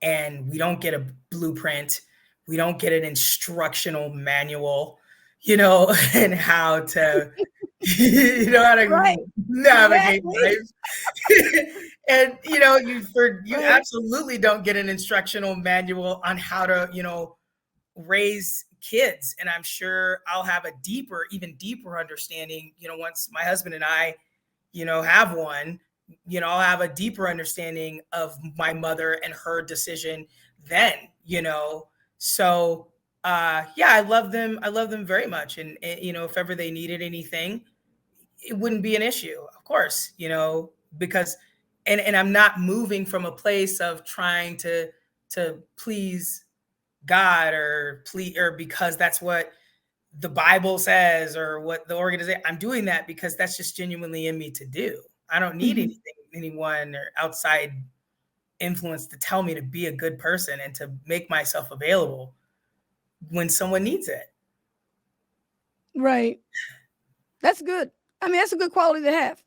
Speaker 3: And we don't get a blueprint. We don't get an instructional manual, and how to, how to
Speaker 2: Right.
Speaker 3: navigate life. And, you
Speaker 2: Right.
Speaker 3: absolutely don't get an instructional manual on how to, raise kids. And I'm sure I'll have a even deeper understanding, once my husband and I, have one, I'll have a deeper understanding of my mother and her decision then, So yeah, I love them. I love them very much. And if ever they needed anything, it wouldn't be an issue, of course, because and I'm not moving from a place of trying to please God or because that's what the Bible says or what the organization. I'm doing that because that's just genuinely in me to do. I don't need anyone or outside influence to tell me to be a good person and to make myself available when someone needs it.
Speaker 2: Right. That's good. I mean, that's a good quality to have,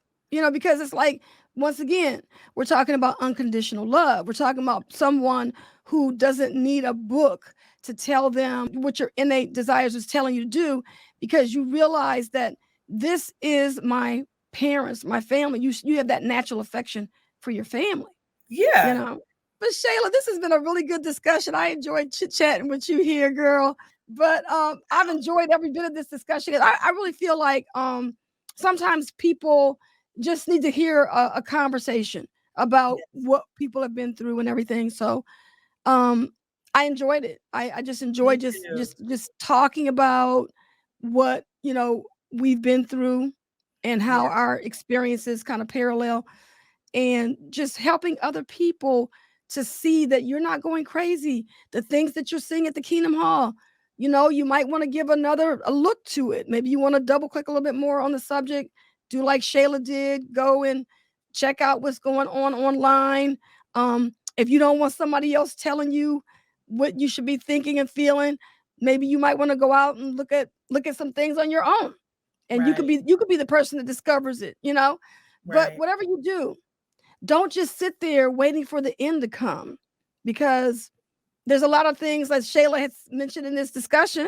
Speaker 2: because it's like, once again, we're talking about unconditional love. We're talking about someone who doesn't need a book to tell them what your innate desires is telling you to do, because you realize that this is my parents, my family. You have that natural affection for your family.
Speaker 3: Yeah.
Speaker 2: But Shayla, this has been a really good discussion. I enjoyed chit-chatting with you here, girl. But I've enjoyed every bit of this discussion. I really feel like sometimes people just need to hear a conversation about what people have been through and everything. So I enjoyed it. I just enjoyed just talking about what we've been through and how our experiences kind of parallel, and just helping other people to see that you're not going crazy. The things that you're seeing at the Kingdom Hall, you might want to give a look to it. Maybe you want to double click a little bit more on the subject. Do like Shayla did, go and check out what's going on online. If you don't want somebody else telling you what you should be thinking and feeling, maybe you might want to go out and look at some things on your own. And you could be the person that discovers it, But whatever you do, don't just sit there waiting for the end to come, because there's a lot of things, like Shayla has mentioned in this discussion,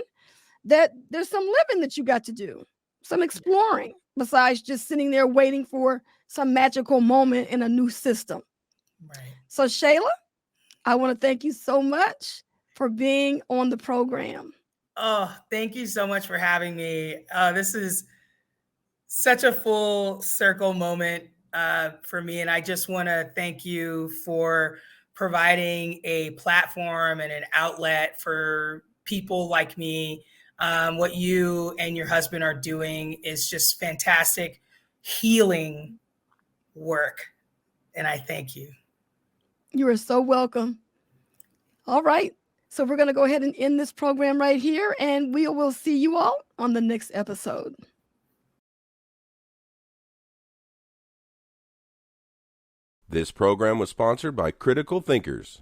Speaker 2: that there's some living that you got to do, some exploring, besides just sitting there waiting for some magical moment in a new system.
Speaker 3: Right.
Speaker 2: So Shayla, I want to thank you so much for being on the program.
Speaker 3: Oh, thank you so much for having me. This is such a full circle moment for me. And I just want to thank you for providing a platform and an outlet for people like me. What you and your husband are doing is just fantastic healing work. And I thank you.
Speaker 2: You are so welcome. All right. So we're going to go ahead and end this program right here, and we will see you all on the next episode.
Speaker 1: This program was sponsored by Critical Thinkers.